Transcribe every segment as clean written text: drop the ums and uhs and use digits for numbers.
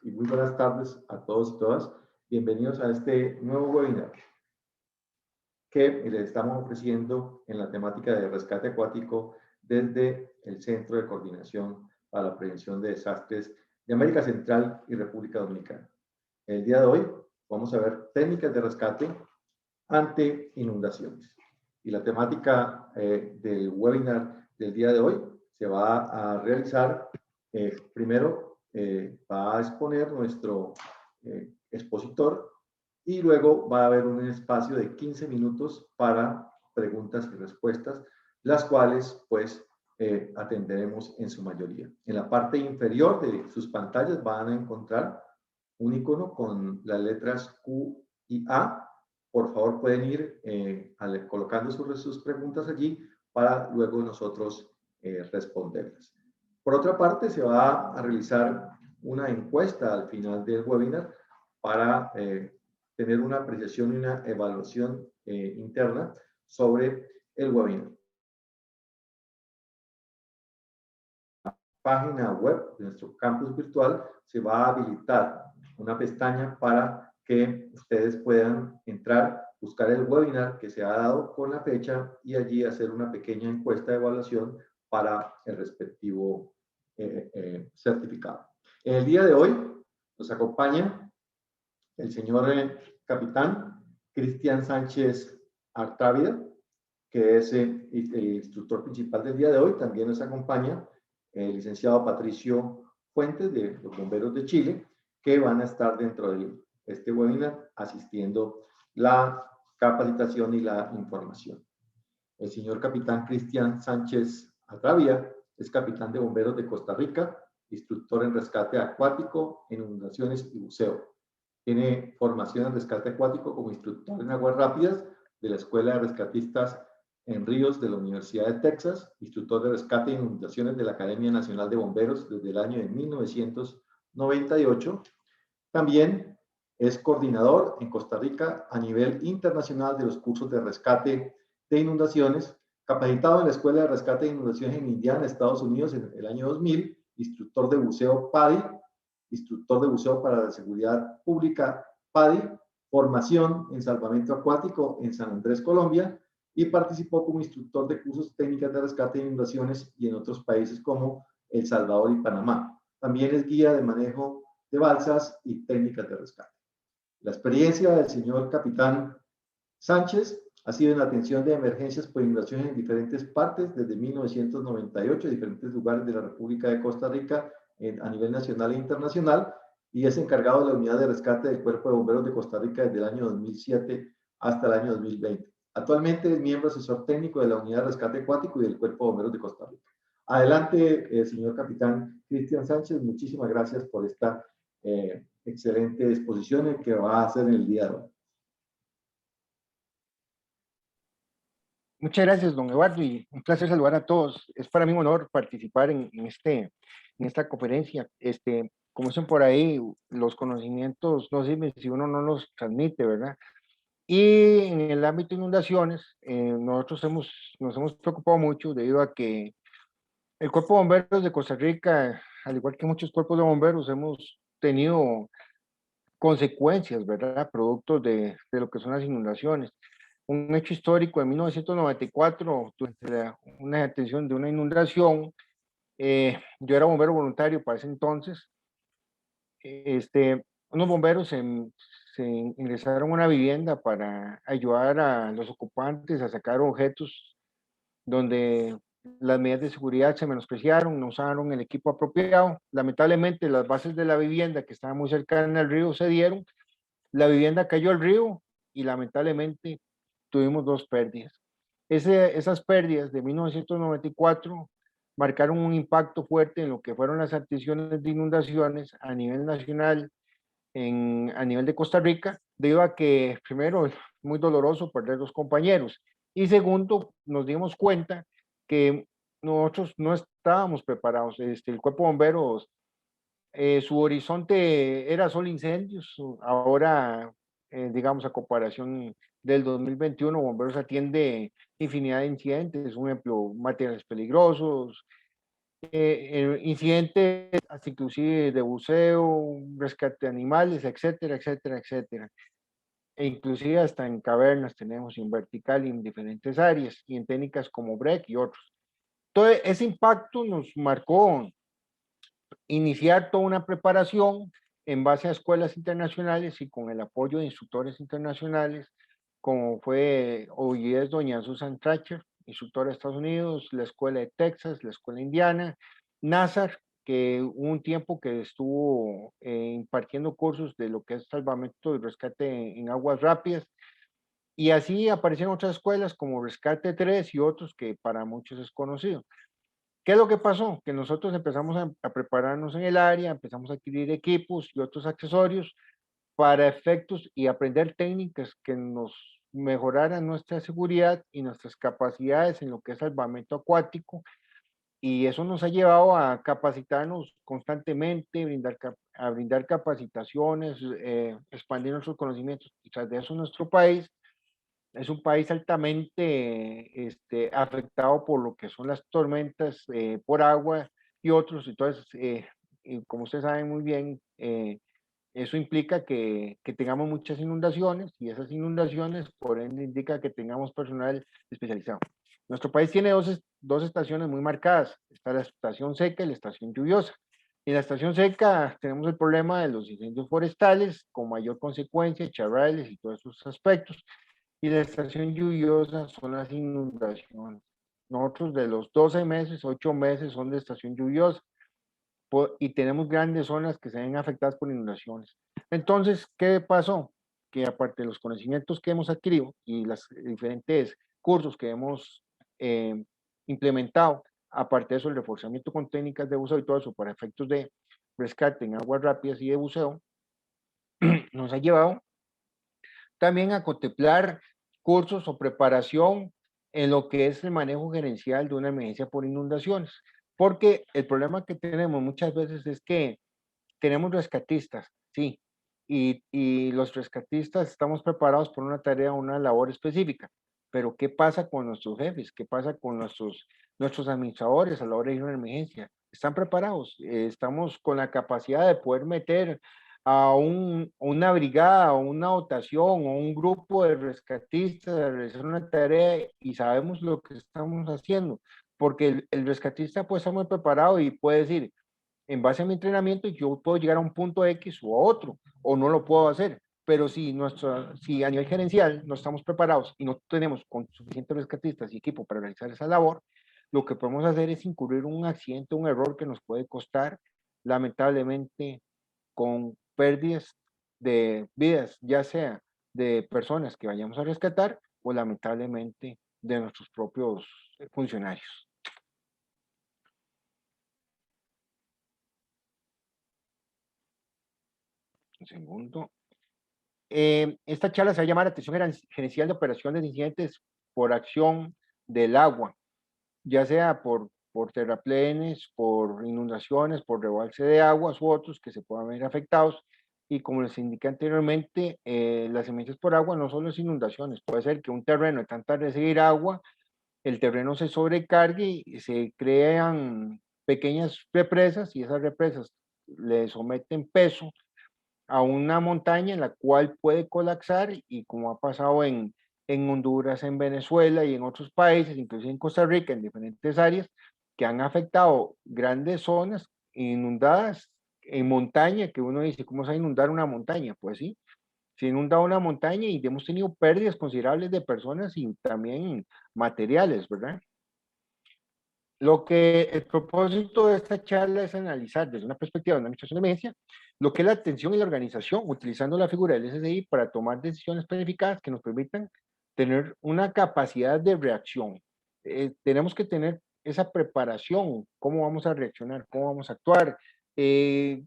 Y muy buenas tardes a todos y todas. Bienvenidos a este nuevo webinar que les estamos ofreciendo en la temática de rescate acuático desde el Centro de Coordinación para la Prevención de Desastres de América Central y República Dominicana. El día de hoy vamos a ver técnicas de rescate ante inundaciones. Y la temática del webinar del día de hoy se va a realizar primero va a exponer nuestro expositor y luego va a haber un espacio de 15 minutos para preguntas y respuestas, las cuales pues atenderemos en su mayoría. En la parte inferior de sus pantallas van a encontrar un icono con las letras Q y A. Por favor pueden ir colocando sus preguntas allí para luego nosotros responderlas. Por otra parte, se va a realizar una encuesta al final del webinar para tener una apreciación y una evaluación interna sobre el webinar. La página web de nuestro campus virtual se va a habilitar una pestaña para que ustedes puedan entrar, buscar el webinar que se ha dado con la fecha y allí hacer una pequeña encuesta de evaluación para el respectivo certificado. En el día de hoy nos acompaña el señor capitán Cristian Sánchez Artávida, que es el instructor principal del día de hoy. También nos acompaña el licenciado Patricio Fuentes de los Bomberos de Chile, que van a estar dentro de este webinar asistiendo la capacitación y la información. El señor capitán Cristian Sánchez Artávida es capitán de bomberos de Costa Rica, instructor en rescate acuático, inundaciones y buceo. Tiene formación en rescate acuático como instructor en aguas rápidas de la Escuela de Rescatistas en Ríos de la Universidad de Texas, instructor de rescate e inundaciones de la Academia Nacional de Bomberos desde el año de 1998. También es coordinador en Costa Rica a nivel internacional de los cursos de rescate de inundaciones, capacitado en la Escuela de Rescate de Inundaciones en Indiana, Estados Unidos, en el año 2000, instructor de buceo PADI, instructor de buceo para la seguridad pública PADI, formación en salvamento acuático en San Andrés, Colombia, y participó como instructor de cursos técnicas de rescate de inundaciones y en otros países como El Salvador y Panamá. También es guía de manejo de balsas y técnicas de rescate. La experiencia del señor capitán Sánchez ha sido en la atención de emergencias por inundaciones en diferentes partes desde 1998, en diferentes lugares de la República de Costa Rica a nivel nacional e internacional, y es encargado de la unidad de rescate del Cuerpo de Bomberos de Costa Rica desde el año 2007 hasta el año 2020. Actualmente es miembro asesor técnico de la unidad de rescate acuático y del Cuerpo de Bomberos de Costa Rica. Adelante, señor capitán Cristian Sánchez, muchísimas gracias por esta excelente exposición que va a hacer en el día de hoy. Muchas gracias, don Eduardo, y un placer saludar a todos. Es para mí un honor participar en esta conferencia. Como dicen por ahí, los conocimientos no sirven si uno no los transmite, ¿verdad? Y en el ámbito de inundaciones, nosotros nos hemos preocupado mucho debido a que el Cuerpo de Bomberos de Costa Rica, al igual que muchos cuerpos de bomberos, hemos tenido consecuencias, ¿verdad? Productos de lo que son las inundaciones. Un hecho histórico en 1994, durante una detención de una inundación, yo era bombero voluntario para ese entonces. Unos bomberos se ingresaron a una vivienda para ayudar a los ocupantes a sacar objetos donde las medidas de seguridad se menospreciaron, no usaron el equipo apropiado. Lamentablemente, las bases de la vivienda que estaban muy cercanas al río cedieron, la vivienda cayó al río y lamentablemente tuvimos dos pérdidas. Esas pérdidas de 1994 marcaron un impacto fuerte en lo que fueron las atenciones de inundaciones a nivel nacional, a nivel de Costa Rica, debido a que, primero, es muy doloroso perder dos compañeros, y segundo, nos dimos cuenta que nosotros no estábamos preparados. El cuerpo de bomberos, su horizonte era solo incendios. Ahora, digamos, a comparación del 2021, bomberos atiende infinidad de incidentes, un ejemplo, materiales peligrosos, incidentes hasta inclusive de buceo, rescate de animales, etcétera, etcétera, etcétera. E inclusive hasta en cavernas tenemos en vertical y en diferentes áreas y en técnicas como BREC y otros. Todo ese impacto nos marcó iniciar toda una preparación en base a escuelas internacionales y con el apoyo de instructores internacionales, como fue OIS Doña Susan Tracher, instructora de Estados Unidos, la escuela de Texas, la escuela indiana, NASAR, que hubo un tiempo que estuvo impartiendo cursos de lo que es salvamento y rescate en aguas rápidas, y así aparecieron otras escuelas como Rescate 3 y otros que para muchos es conocido. ¿Qué es lo que pasó? Que nosotros empezamos a prepararnos en el área, empezamos a adquirir equipos y otros accesorios para efectos y aprender técnicas que nos mejoraran nuestra seguridad y nuestras capacidades en lo que es salvamento acuático. Y eso nos ha llevado a capacitarnos constantemente, a brindar capacitaciones, expandir nuestros conocimientos. Y tras de eso, nuestro país es un país altamente afectado por lo que son las tormentas por agua y otros. Entonces, y como ustedes saben muy bien, eso implica que tengamos muchas inundaciones y esas inundaciones, por ende, indica que tengamos personal especializado. Nuestro país tiene dos estaciones muy marcadas. Está la estación seca y la estación lluviosa. En la estación seca tenemos el problema de los incendios forestales con mayor consecuencia, charrales y todos esos aspectos. Y la estación lluviosa son las inundaciones. Nosotros de los 12 meses, 8 meses son de estación lluviosa y tenemos grandes zonas que se ven afectadas por inundaciones. Entonces, ¿qué pasó? Que aparte de los conocimientos que hemos adquirido y los diferentes cursos que hemos implementado, aparte de eso, el reforzamiento con técnicas de buceo y todo eso para efectos de rescate en aguas rápidas y de buceo, nos ha llevado también a contemplar cursos o preparación en lo que es el manejo gerencial de una emergencia por inundaciones. Porque el problema que tenemos muchas veces es que tenemos rescatistas, sí, y los rescatistas estamos preparados por una tarea, una labor específica, pero ¿qué pasa con nuestros jefes? ¿Qué pasa con nuestros administradores a la hora de ir a una emergencia? ¿Están preparados? ¿Estamos con la capacidad de poder meter a una brigada o una dotación o un grupo de rescatistas a realizar una tarea y sabemos lo que estamos haciendo? Porque el rescatista puede estar muy preparado y puede decir, en base a mi entrenamiento, yo puedo llegar a un punto X o a otro, o no lo puedo hacer. Pero si a nivel gerencial no estamos preparados y no tenemos con suficientes rescatistas y equipo para realizar esa labor, lo que podemos hacer es incurrir un accidente, un error que nos puede costar, lamentablemente, con pérdidas de vidas, ya sea de personas que vayamos a rescatar o lamentablemente de nuestros propios funcionarios. Un segundo. Esta charla se va a llamar Atención Gerencial de Operaciones de Incidentes por Acción del Agua, ya sea por terraplenes, por inundaciones, por rebalse de aguas u otros que se puedan ver afectados. Y como les indiqué anteriormente, las emergencias por agua no solo es inundaciones, puede ser que un terreno de tanta recibir agua, el terreno se sobrecargue y se crean pequeñas represas y esas represas le someten peso a una montaña en la cual puede colapsar y como ha pasado en Honduras, en Venezuela y en otros países, incluso en Costa Rica, en diferentes áreas, que han afectado grandes zonas inundadas en montaña, que uno dice, ¿cómo se va a inundar una montaña? Pues sí, se inunda una montaña y hemos tenido pérdidas considerables de personas y también materiales, ¿verdad? Lo que el propósito de esta charla es analizar desde una perspectiva de una administración de emergencia lo que es la atención y la organización, utilizando la figura del SSI para tomar decisiones planificadas que nos permitan tener una capacidad de reacción. Tenemos que tener esa preparación, cómo vamos a reaccionar, cómo vamos a actuar. Y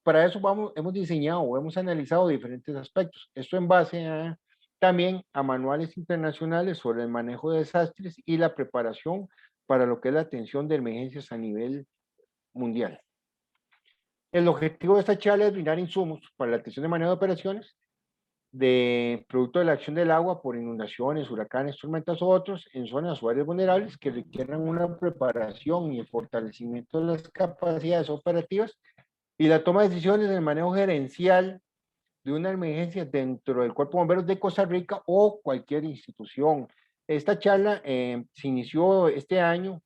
para eso hemos diseñado o hemos analizado diferentes aspectos. Esto en base también a manuales internacionales sobre el manejo de desastres y la preparación para lo que es la atención de emergencias a nivel mundial. El objetivo de esta charla es brindar insumos para la atención de manejo de operaciones de producto de la acción del agua por inundaciones, huracanes, tormentas o otros en zonas o áreas vulnerables que requieran una preparación y el fortalecimiento de las capacidades operativas y la toma de decisiones del manejo gerencial de una emergencia dentro del Cuerpo de Bomberos de Costa Rica o cualquier institución. Esta charla se inició este año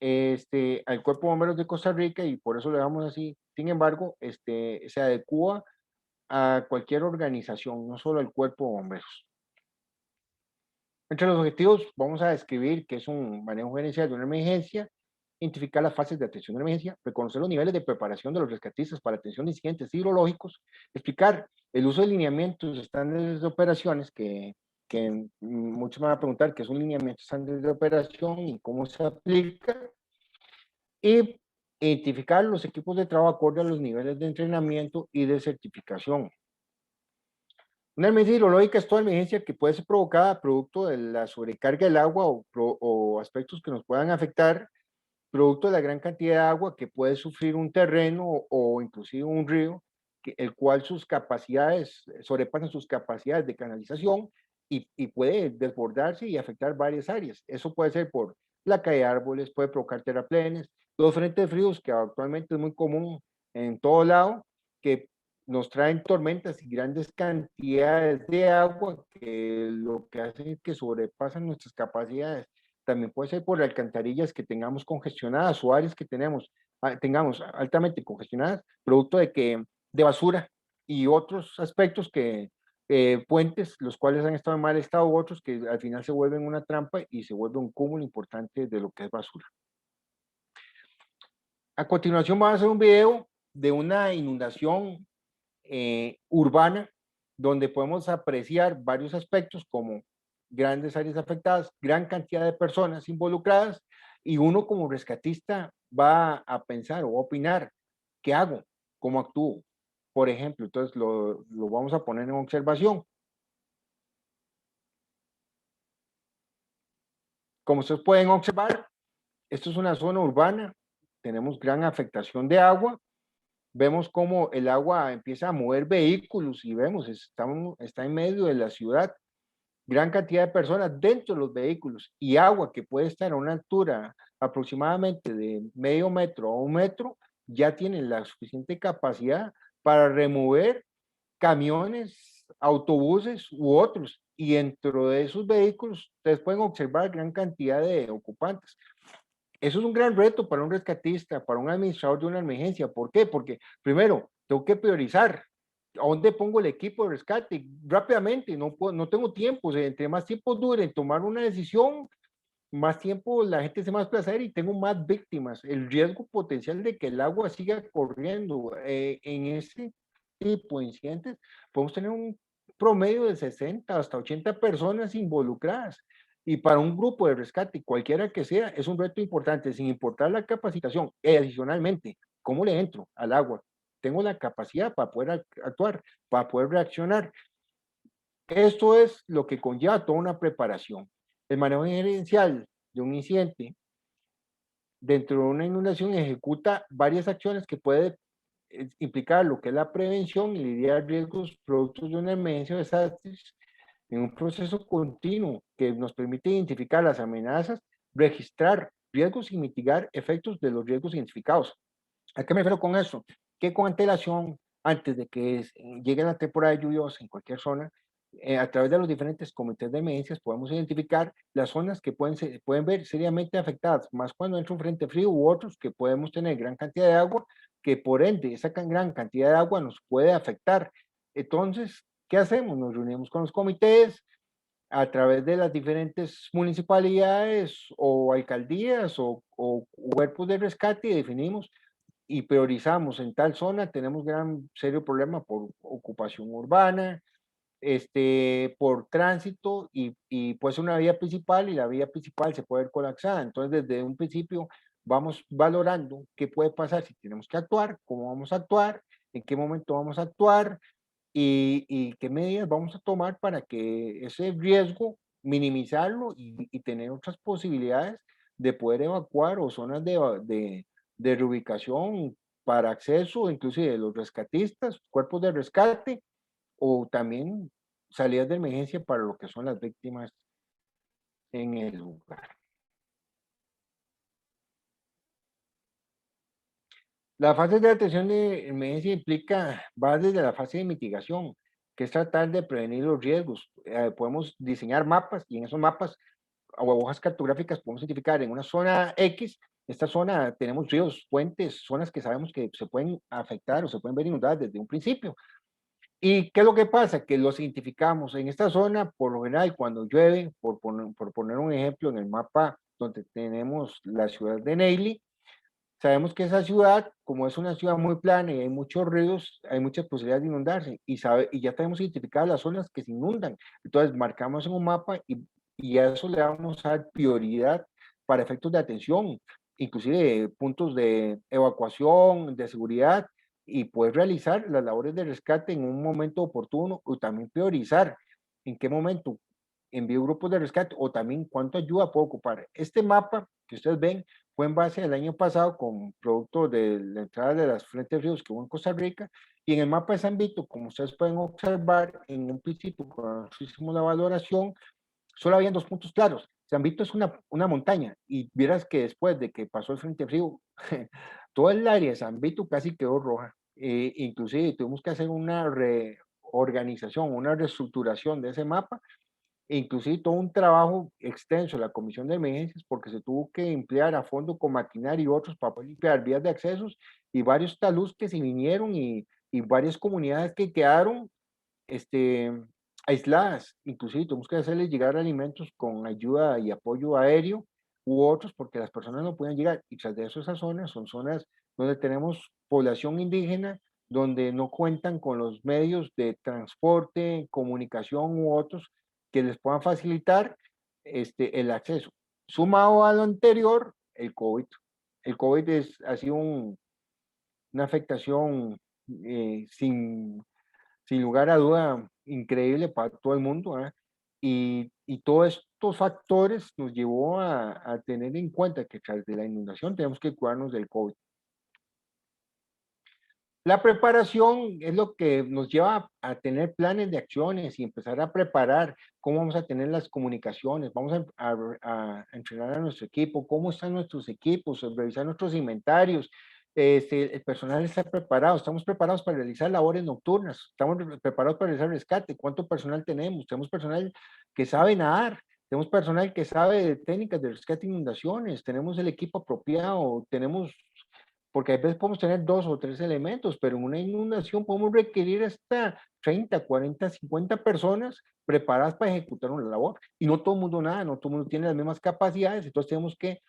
al Cuerpo de Bomberos de Costa Rica y por eso le damos así. Sin embargo, se adecua a cualquier organización, no solo al Cuerpo de Bomberos. Entre los objetivos vamos a describir qué es un manejo gerencial de una emergencia, identificar las fases de atención de emergencia, reconocer los niveles de preparación de los rescatistas para atención de incidentes hidrológicos, explicar el uso de lineamientos estándares de operaciones, que muchos me van a preguntar qué es un lineamiento estándar de operación y cómo se aplica, y identificar los equipos de trabajo acorde a los niveles de entrenamiento y de certificación. Una emergencia hidrológica es toda emergencia que puede ser provocada producto de la sobrecarga del agua o aspectos que nos puedan afectar, producto de la gran cantidad de agua que puede sufrir un terreno o inclusive un río, el cual sus capacidades sobrepasan sus capacidades de canalización y puede desbordarse y afectar varias áreas. Eso puede ser por la caída de árboles, puede provocar terraplenes, los frentes fríos, que actualmente es muy común en todo lado, que nos traen tormentas y grandes cantidades de agua que lo que hacen es que sobrepasan nuestras capacidades. También puede ser por alcantarillas que tengamos congestionadas o áreas que tengamos altamente congestionadas, producto de basura y otros aspectos puentes, los cuales han estado en mal estado, u otros que al final se vuelven una trampa y se vuelve un cúmulo importante de lo que es basura. A continuación vamos a hacer un video de una inundación urbana, donde podemos apreciar varios aspectos como grandes áreas afectadas, gran cantidad de personas involucradas, y uno como rescatista va a pensar o a opinar, ¿qué hago? ¿Cómo actúo? Por ejemplo, entonces lo vamos a poner en observación. Como ustedes pueden observar, esto es una zona urbana, tenemos gran afectación de agua, vemos cómo el agua empieza a mover vehículos y vemos, está en medio de la ciudad, gran cantidad de personas dentro de los vehículos y agua que puede estar a una altura aproximadamente de medio metro a un metro, ya tienen la suficiente capacidad para remover camiones, autobuses u otros. Y dentro de esos vehículos, ustedes pueden observar gran cantidad de ocupantes. Eso es un gran reto para un rescatista, para un administrador de una emergencia. ¿Por qué? Porque primero, tengo que priorizar. ¿A dónde pongo el equipo de rescate? Rápidamente, no tengo tiempo. O sea, entre más tiempo dure en tomar una decisión, más tiempo la gente se va a desplazar y tengo más víctimas. El riesgo potencial de que el agua siga corriendo en ese tipo de incidentes, podemos tener un promedio de 60 hasta 80 personas involucradas. Y para un grupo de rescate, cualquiera que sea, es un reto importante, sin importar la capacitación. Y adicionalmente, ¿cómo le entro al agua? Tengo la capacidad para poder actuar, para poder reaccionar. Esto es lo que conlleva toda una preparación. El manejo gerencial de un incidente dentro de una inundación ejecuta varias acciones que puede implicar lo que es la prevención y lidiar riesgos productos de una emergencia o desastres en un proceso continuo que nos permite identificar las amenazas, registrar riesgos y mitigar efectos de los riesgos identificados. ¿A qué me refiero con eso? Que con antelación, antes de que llegue la temporada lluviosa en cualquier zona, a través de los diferentes comités de emergencias podemos identificar las zonas que pueden ver seriamente afectadas, más cuando entra un frente frío u otros que podemos tener gran cantidad de agua, que por ende esa gran cantidad de agua nos puede afectar. Entonces, ¿qué hacemos? Nos reunimos con los comités a través de las diferentes municipalidades o alcaldías o cuerpos de rescate y definimos y priorizamos en tal zona, tenemos gran serio problema por ocupación urbana, por tránsito y pues una vía principal y la vía principal se puede ver colapsada. Entonces, desde un principio vamos valorando qué puede pasar si tenemos que actuar, cómo vamos a actuar, en qué momento vamos a actuar y qué medidas vamos a tomar para que ese riesgo minimizarlo y tener otras posibilidades de poder evacuar o zonas de reubicación para acceso, inclusive de los rescatistas, cuerpos de rescate o también salidas de emergencia para lo que son las víctimas en el lugar. La fase de atención de emergencia va desde la fase de mitigación, que es tratar de prevenir los riesgos. Podemos diseñar mapas y en esos mapas o hojas cartográficas podemos identificar en una zona X, esta zona tenemos ríos, fuentes, zonas que sabemos que se pueden afectar o se pueden ver inundadas desde un principio. ¿Y qué es lo que pasa? Que los identificamos en esta zona, por lo general, cuando llueve, por poner un ejemplo en el mapa donde tenemos la ciudad de Neily, sabemos que esa ciudad, como es una ciudad muy plana y hay muchos ríos, hay muchas posibilidades de inundarse y ya tenemos identificadas las zonas que se inundan. Entonces, marcamos en un mapa y a eso le vamos a dar prioridad para efectos de atención, inclusive puntos de evacuación, de seguridad y poder realizar las labores de rescate en un momento oportuno o también priorizar en qué momento envío grupos de rescate o también cuánta ayuda puedo ocupar. Este mapa que ustedes ven fue en base del año pasado con producto de la entrada de las frentes ríos que hubo en Costa Rica y en el mapa de San Vito, como ustedes pueden observar, en un principio cuando hicimos la valoración, solo habían 2 puntos claros. San Vito es una montaña y vieras que después de que pasó el frente frío, toda el área de San Vito casi quedó roja. Inclusive tuvimos que hacer una reorganización, una reestructuración de ese mapa inclusive todo un trabajo extenso de la Comisión de Emergencias porque se tuvo que emplear a fondo con maquinaria y otros para poder limpiar vías de accesos y varios talús que se vinieron y varias comunidades que quedaron este, aisladas. Inclusive tuvimos que hacerles llegar alimentos con ayuda y apoyo aéreo u otros porque las personas no podían llegar. Y tras de eso esas zonas son zonas donde tenemos población indígena, donde no cuentan con los medios de transporte, comunicación u otros que les puedan facilitar el acceso. Sumado a lo anterior, el COVID. El COVID ha sido una afectación sin lugar a duda increíble para todo el mundo. Y todos estos factores nos llevó a tener en cuenta que tras de la inundación tenemos que cuidarnos del COVID. La preparación es lo que nos lleva a tener planes de acciones y empezar a preparar cómo vamos a tener las comunicaciones, vamos a entrenar a nuestro equipo, cómo están nuestros equipos, revisar nuestros inventarios, el personal está preparado, estamos preparados para realizar labores nocturnas, estamos preparados para realizar rescate, ¿cuánto personal tenemos personal que sabe nadar, tenemos personal que sabe de técnicas de rescate e inundaciones, tenemos el equipo apropiado, tenemos porque a veces podemos tener 2 o 3 elementos, pero en una inundación podemos requerir hasta 30, 40, 50 personas preparadas para ejecutar una labor. Y no todo el mundo nada, no todo el mundo tiene las mismas capacidades, entonces tenemos que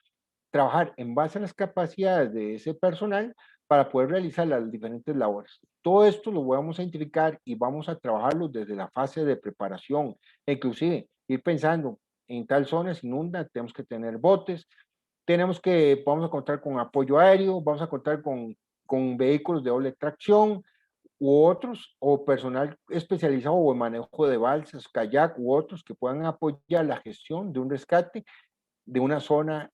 trabajar en base a las capacidades de ese personal para poder realizar las diferentes labores. Todo esto lo vamos a identificar y vamos a trabajarlo desde la fase de preparación, inclusive ir pensando en tal zona se inunda, tenemos que tener botes, vamos a contar con apoyo aéreo, vamos a contar con vehículos de doble tracción u otros, o personal especializado o en manejo de balsas, kayak u otros que puedan apoyar la gestión de un rescate de una zona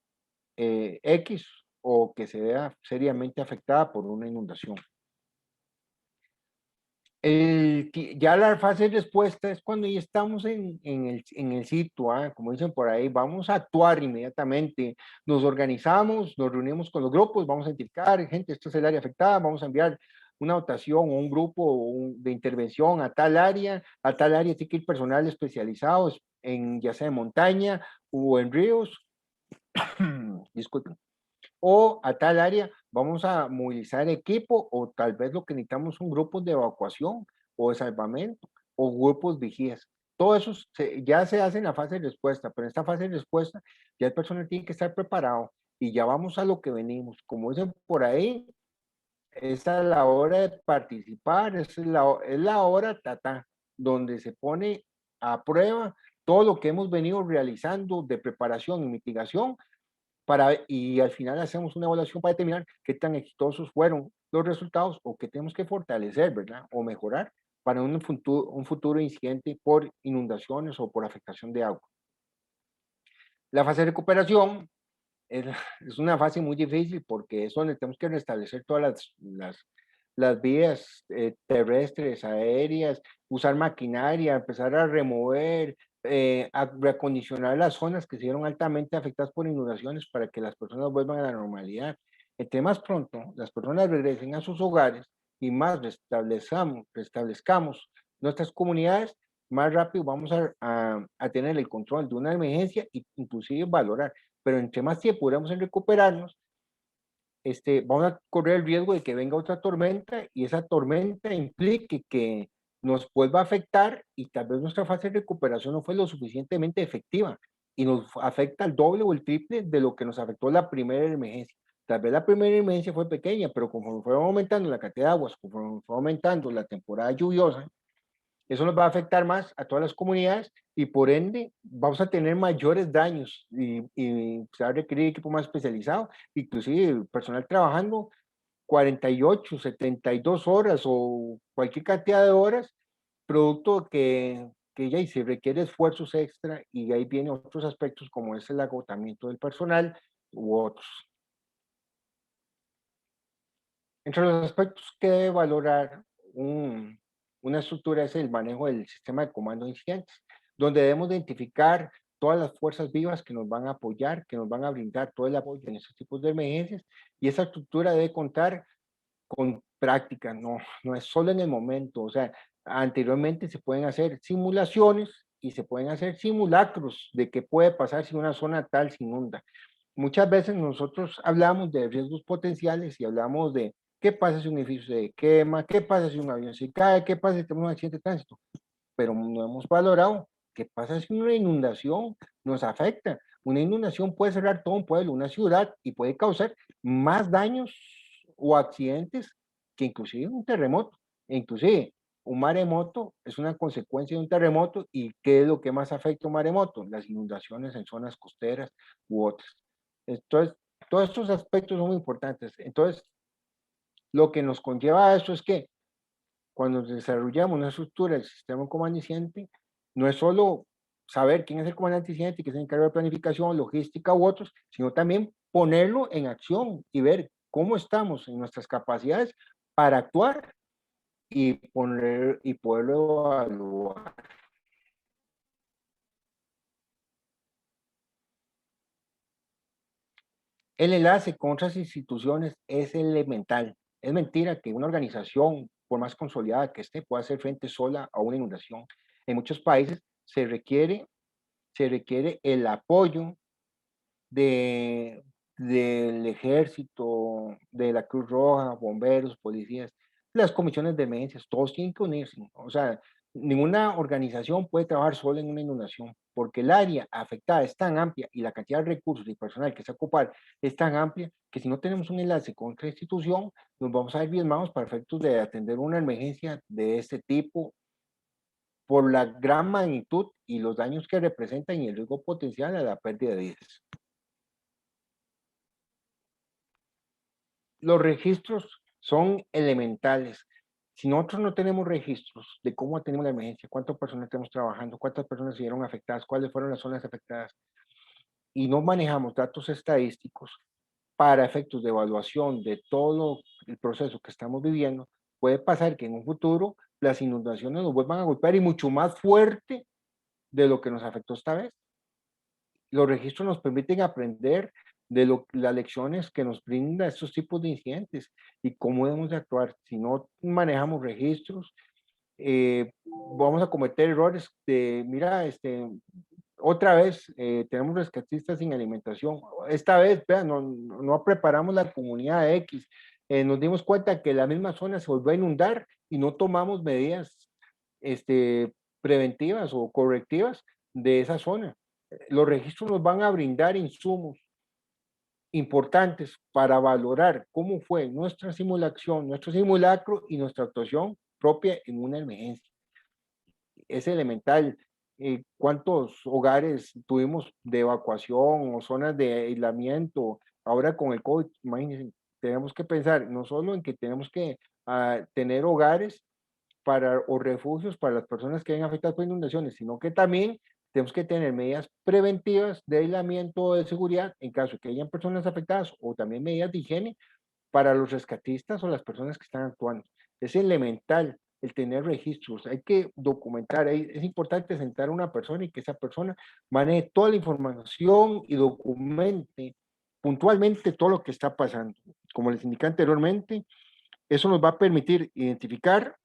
X o que se vea seriamente afectada por una inundación. Ya la fase de respuesta es cuando ya estamos en el sitio, como dicen por ahí, vamos a actuar inmediatamente, nos organizamos, nos reunimos con los grupos, vamos a identificar, gente, esto es el área afectada, vamos a enviar una dotación o un grupo de intervención a tal área tiene que ir personal especializado en ya sea en montaña o en ríos, disculpen, o a tal área vamos a movilizar equipo o tal vez lo que necesitamos son grupos de evacuación o de salvamento o grupos vigías. Todo eso ya se hace en la fase de respuesta, pero en esta fase de respuesta ya el personal tiene que estar preparado y ya vamos a lo que venimos. Como dicen por ahí, esta es la hora de participar, es la hora tata, donde se pone a prueba todo lo que hemos venido realizando de preparación y mitigación y al final hacemos una evaluación para determinar qué tan exitosos fueron los resultados o qué tenemos que fortalecer, ¿verdad? O mejorar para un futuro incidente por inundaciones o por afectación de agua. La fase de recuperación es una fase muy difícil porque es donde tenemos que restablecer todas las vías terrestres, aéreas, usar maquinaria, empezar a remover, a reacondicionar las zonas que se vieron altamente afectadas por inundaciones para que las personas vuelvan a la normalidad. Entre más pronto las personas regresen a sus hogares y más restablezcamos nuestras comunidades, más rápido vamos a tener el control de una emergencia e inclusive valorar. Pero entre más tiempo duramos en recuperarnos, vamos a correr el riesgo de que venga otra tormenta y esa tormenta implique que nos vuelva a afectar y tal vez nuestra fase de recuperación no fue lo suficientemente efectiva y nos afecta el doble o el triple de lo que nos afectó la primera emergencia. Tal vez la primera emergencia fue pequeña, pero conforme fue aumentando la cantidad de aguas, conforme fue aumentando la temporada lluviosa, eso nos va a afectar más a todas las comunidades y por ende vamos a tener mayores daños y se va a requerir equipo más especializado, inclusive personal trabajando 48, 72 horas o cualquier cantidad de horas, producto que ya se requiere esfuerzos extra y ahí vienen otros aspectos como es el agotamiento del personal u otros. Entre los aspectos que debe valorar una estructura es el manejo del sistema de comando de incidentes, donde debemos identificar todas las fuerzas vivas que nos van a apoyar, que nos van a brindar todo el apoyo en estos tipos de emergencias, y esa estructura debe contar con práctica, no es solo en el momento, o sea, anteriormente se pueden hacer simulaciones y se pueden hacer simulacros de qué puede pasar si una zona tal se inunda. Muchas veces nosotros hablamos de riesgos potenciales y hablamos de qué pasa si un edificio se quema, qué pasa si un avión se cae, qué pasa si tenemos un accidente de tránsito, pero no hemos valorado qué pasa si una inundación nos afecta. Una inundación puede cerrar todo un pueblo, una ciudad y puede causar más daños o accidentes que inclusive un terremoto. E inclusive un maremoto es una consecuencia de un terremoto y ¿qué es lo que más afecta a un maremoto? Las inundaciones en zonas costeras u otras. Entonces, todos estos aspectos son muy importantes. Entonces, lo que nos conlleva a eso es que cuando desarrollamos una estructura del sistema de comando incidente, no es solo saber quién es el comandante incidente y que se encarga de planificación, logística u otros, sino también ponerlo en acción y ver cómo estamos en nuestras capacidades para actuar y poderlo evaluar. El enlace con otras instituciones es elemental. Es mentira que una organización, por más consolidada que esté, pueda hacer frente sola a una inundación. En muchos países se requiere el apoyo de, del ejército, de la Cruz Roja, bomberos, policías, las comisiones de emergencias, todos tienen que unirse. O sea, ninguna organización puede trabajar sola en una inundación, porque el área afectada es tan amplia y la cantidad de recursos y personal que se ocupar es tan amplia que si no tenemos un enlace con otra institución, nos vamos a ver diezmados para efectos de atender una emergencia de este tipo por la gran magnitud y los daños que representan y el riesgo potencial a la pérdida de vidas. Los registros son elementales. Si nosotros no tenemos registros de cómo tenemos la emergencia, cuántas personas estamos trabajando, cuántas personas se vieron afectadas, cuáles fueron las zonas afectadas, y no manejamos datos estadísticos para efectos de evaluación de todo el proceso que estamos viviendo, puede pasar que en un futuro las inundaciones nos vuelvan a golpear y mucho más fuerte de lo que nos afectó esta vez. Los registros nos permiten aprender de las lecciones que nos brinda estos tipos de incidentes y cómo debemos de actuar. Si no manejamos registros, vamos a cometer errores de, mira, otra vez tenemos rescatistas sin alimentación. Esta vez, vean, no preparamos la comunidad X. Nos dimos cuenta que la misma zona se volvió a inundar y no tomamos medidas preventivas o correctivas de esa zona. Los registros nos van a brindar insumos importantes para valorar cómo fue nuestra simulación, nuestro simulacro y nuestra actuación propia en una emergencia. Es elemental. ¿Cuántos hogares tuvimos de evacuación o zonas de aislamiento ahora con el COVID? Imagínense, tenemos que pensar no solo en que tenemos que tener hogares o refugios para las personas que ven afectadas por inundaciones, sino que también tenemos que tener medidas preventivas de aislamiento o de seguridad en caso de que hayan personas afectadas o también medidas de higiene para los rescatistas o las personas que están actuando. Es elemental el tener registros, hay que documentar, es importante sentar a una persona y que esa persona maneje toda la información y documente puntualmente todo lo que está pasando. Como les indiqué anteriormente, eso nos va a permitir identificar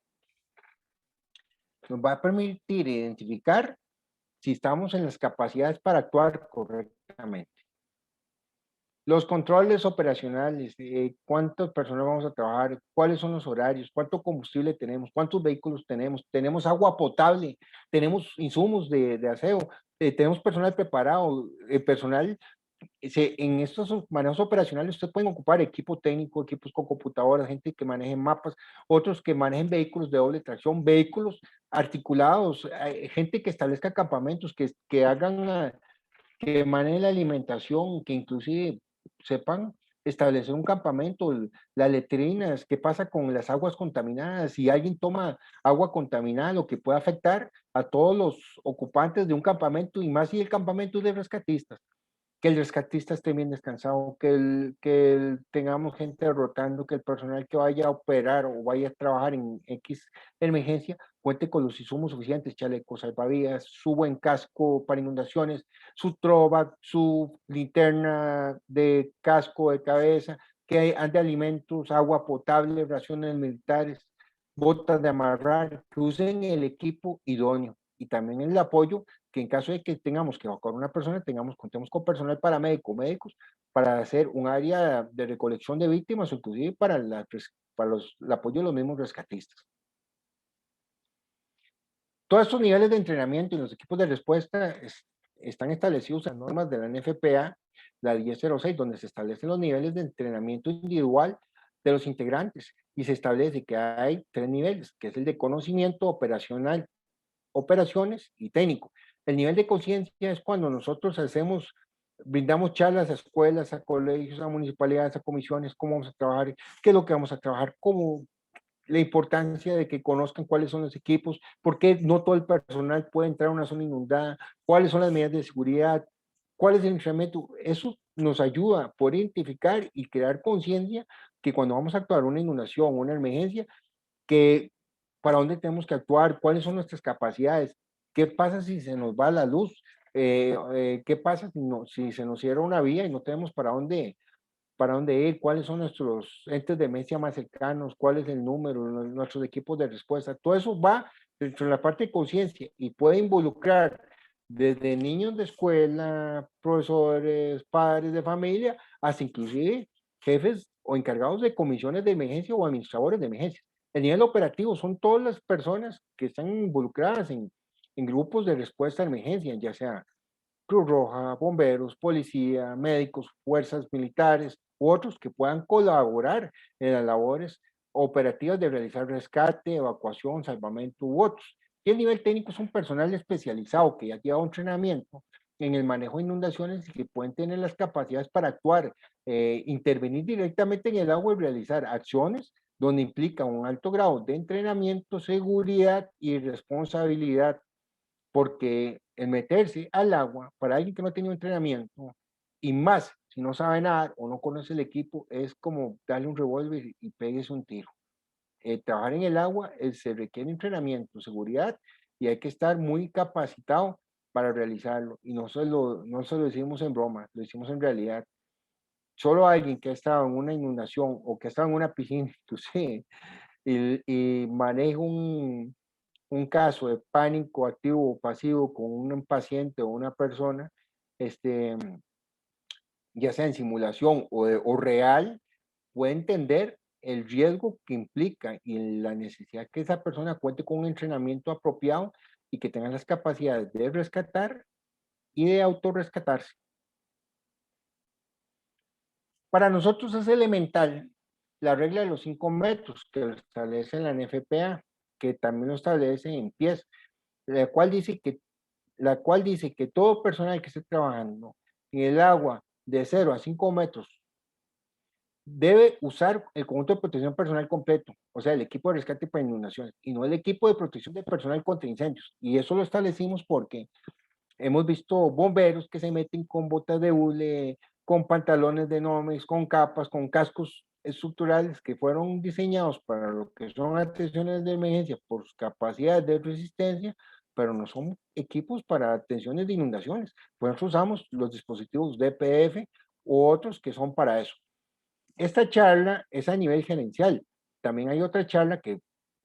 si estamos en las capacidades para actuar correctamente. Los controles operacionales, cuántas personas vamos a trabajar, cuáles son los horarios, cuánto combustible tenemos, cuántos vehículos tenemos agua potable, tenemos insumos de aseo, tenemos personal preparado, personal en estos manejos operacionales ustedes pueden ocupar equipo técnico, equipos con computadoras, gente que maneje mapas, otros que manejen vehículos de doble tracción, vehículos articulados, gente que establezca campamentos, que hagan, que manejen la alimentación, que inclusive sepan establecer un campamento, las letrinas, qué pasa con las aguas contaminadas, si alguien toma agua contaminada, lo que puede afectar a todos los ocupantes de un campamento y más si el campamento es de rescatistas, que el rescatista esté bien descansado, que tengamos gente rotando, que el personal que vaya a operar o vaya a trabajar en X emergencia cuente con los insumos suficientes, chalecos salvavidas, su buen casco para inundaciones, su trova, su linterna de casco de cabeza, que ande alimentos, agua potable, raciones militares, botas de amarrar, que usen el equipo idóneo y también el apoyo que en caso de que tengamos que evacuar a una persona, contemos con personal paramédico, médicos, para hacer un área de recolección de víctimas o inclusive para, el apoyo de los mismos rescatistas. Todos estos niveles de entrenamiento y los equipos de respuesta están establecidos en normas de la NFPA, la 1006, donde se establecen los niveles de entrenamiento individual de los integrantes y se establece que hay 3 niveles, que es el de conocimiento operacional, operaciones y técnico. El nivel de conciencia es cuando nosotros brindamos charlas a escuelas, a colegios, a municipalidades, a comisiones, cómo vamos a trabajar, qué es lo que vamos a trabajar, cómo la importancia de que conozcan cuáles son los equipos, por qué no todo el personal puede entrar a una zona inundada, cuáles son las medidas de seguridad, cuál es el incremento. Eso nos ayuda a poder identificar y crear conciencia que cuando vamos a actuar una inundación, una emergencia, que para dónde tenemos que actuar, cuáles son nuestras capacidades, qué pasa si se nos va la luz, qué pasa si se nos cierra una vía y no tenemos para dónde ir, cuáles son nuestros entes de emergencia más cercanos, cuál es el número, nuestros equipos de respuesta. Todo eso va dentro de la parte de conciencia y puede involucrar desde niños de escuela, profesores, padres de familia, hasta inclusive jefes o encargados de comisiones de emergencia o administradores de emergencia. El nivel operativo son todas las personas que están involucradas en grupos de respuesta a emergencia, ya sea Cruz Roja, bomberos, policía, médicos, fuerzas militares u otros que puedan colaborar en las labores operativas de realizar rescate, evacuación, salvamento u otros. Y el nivel técnico es un personal especializado que ya lleva un entrenamiento en el manejo de inundaciones y que pueden tener las capacidades para actuar, intervenir directamente en el agua y realizar acciones donde implica un alto grado de entrenamiento, seguridad y responsabilidad, porque el meterse al agua para alguien que no ha tenido entrenamiento y más si no sabe nadar o no conoce el equipo es como darle un revólver y pegues un tiro. Trabajar en el agua se requiere entrenamiento, seguridad y hay que estar muy capacitado para realizarlo. Y no se lo decimos en broma, lo decimos en realidad. Solo alguien que ha estado en una inundación o que ha estado en una piscina, inclusive, y maneja un caso de pánico activo o pasivo con un paciente o una persona, ya sea en simulación o real, puede entender el riesgo que implica y la necesidad que esa persona cuente con un entrenamiento apropiado y que tenga las capacidades de rescatar y de autorrescatarse. Para nosotros es elemental la regla de los 5 metros que lo establece la NFPA, que también lo establece en pies, la cual dice que todo personal que esté trabajando en el agua de 0 a 5 metros debe usar el conjunto de protección personal completo, o sea, el equipo de rescate para inundaciones, y no el equipo de protección de personal contra incendios. Y eso lo establecimos porque hemos visto bomberos que se meten con botas de hule, con pantalones de Nomex, con capas, con cascos estructurales que fueron diseñados para lo que son atenciones de emergencia por sus capacidades de resistencia, pero no son equipos para atenciones de inundaciones. Por eso usamos los dispositivos DPF u otros que son para eso. Esta charla es a nivel gerencial. También hay otra charla que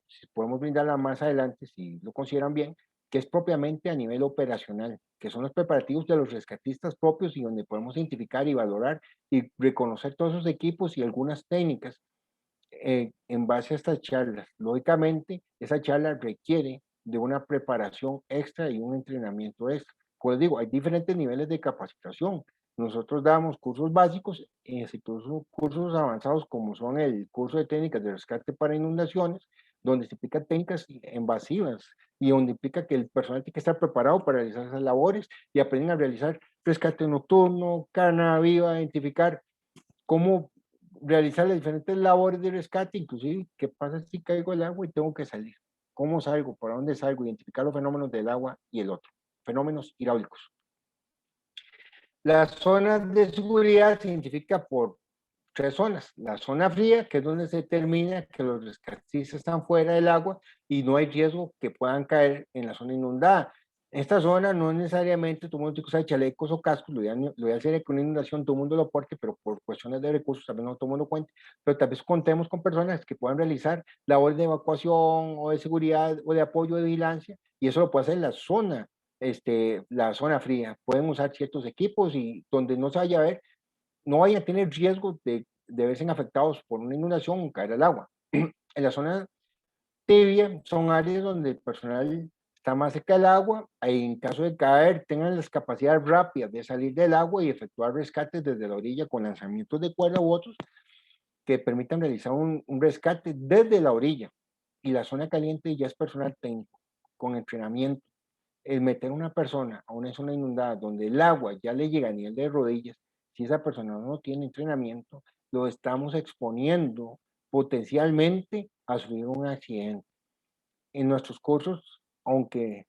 si podemos brindarla más adelante, si lo consideran bien, que es propiamente a nivel operacional, que son los preparativos de los rescatistas propios y donde podemos identificar y valorar y reconocer todos esos equipos y algunas técnicas en base a estas charlas. Lógicamente, esa charla requiere de una preparación extra y un entrenamiento extra. Pues digo, hay diferentes niveles de capacitación. Nosotros damos cursos básicos y incluso cursos avanzados como son el curso de técnicas de rescate para inundaciones, donde se aplican técnicas invasivas y donde implica que el personal tiene que estar preparado para realizar esas labores y aprenden a realizar rescate nocturno, carga viva, identificar cómo realizar las diferentes labores de rescate, inclusive qué pasa si caigo al agua y tengo que salir, cómo salgo, para dónde salgo, identificar los fenómenos del agua y el otro, fenómenos hidráulicos. Las zonas de seguridad se identifica por tres zonas. La zona fría, que es donde se determina que los rescatistas están fuera del agua y no hay riesgo que puedan caer en la zona inundada. Esta zona no necesariamente todo el mundo tiene que usar chalecos o cascos, lo ideal sería que una inundación todo el mundo lo porte, pero por cuestiones de recursos tal vez no todo el mundo cuente, pero tal vez contemos con personas que puedan realizar labores de evacuación o de seguridad o de apoyo de vigilancia, y eso lo puede hacer en la zona fría. Pueden usar ciertos equipos y donde no se vaya a ver, no vayan a tener riesgo de verse afectados por una inundación o caer al agua. En la zona tibia son áreas donde el personal está más cerca del agua y en caso de caer tengan las capacidades rápidas de salir del agua y efectuar rescates desde la orilla con lanzamientos de cuerda u otros que permitan realizar un rescate desde la orilla. Y la zona caliente ya es personal técnico, con entrenamiento. El meter a una persona a una zona inundada donde el agua ya le llega a nivel de rodillas, si esa persona no tiene entrenamiento, lo estamos exponiendo potencialmente a sufrir un accidente. En nuestros cursos, aunque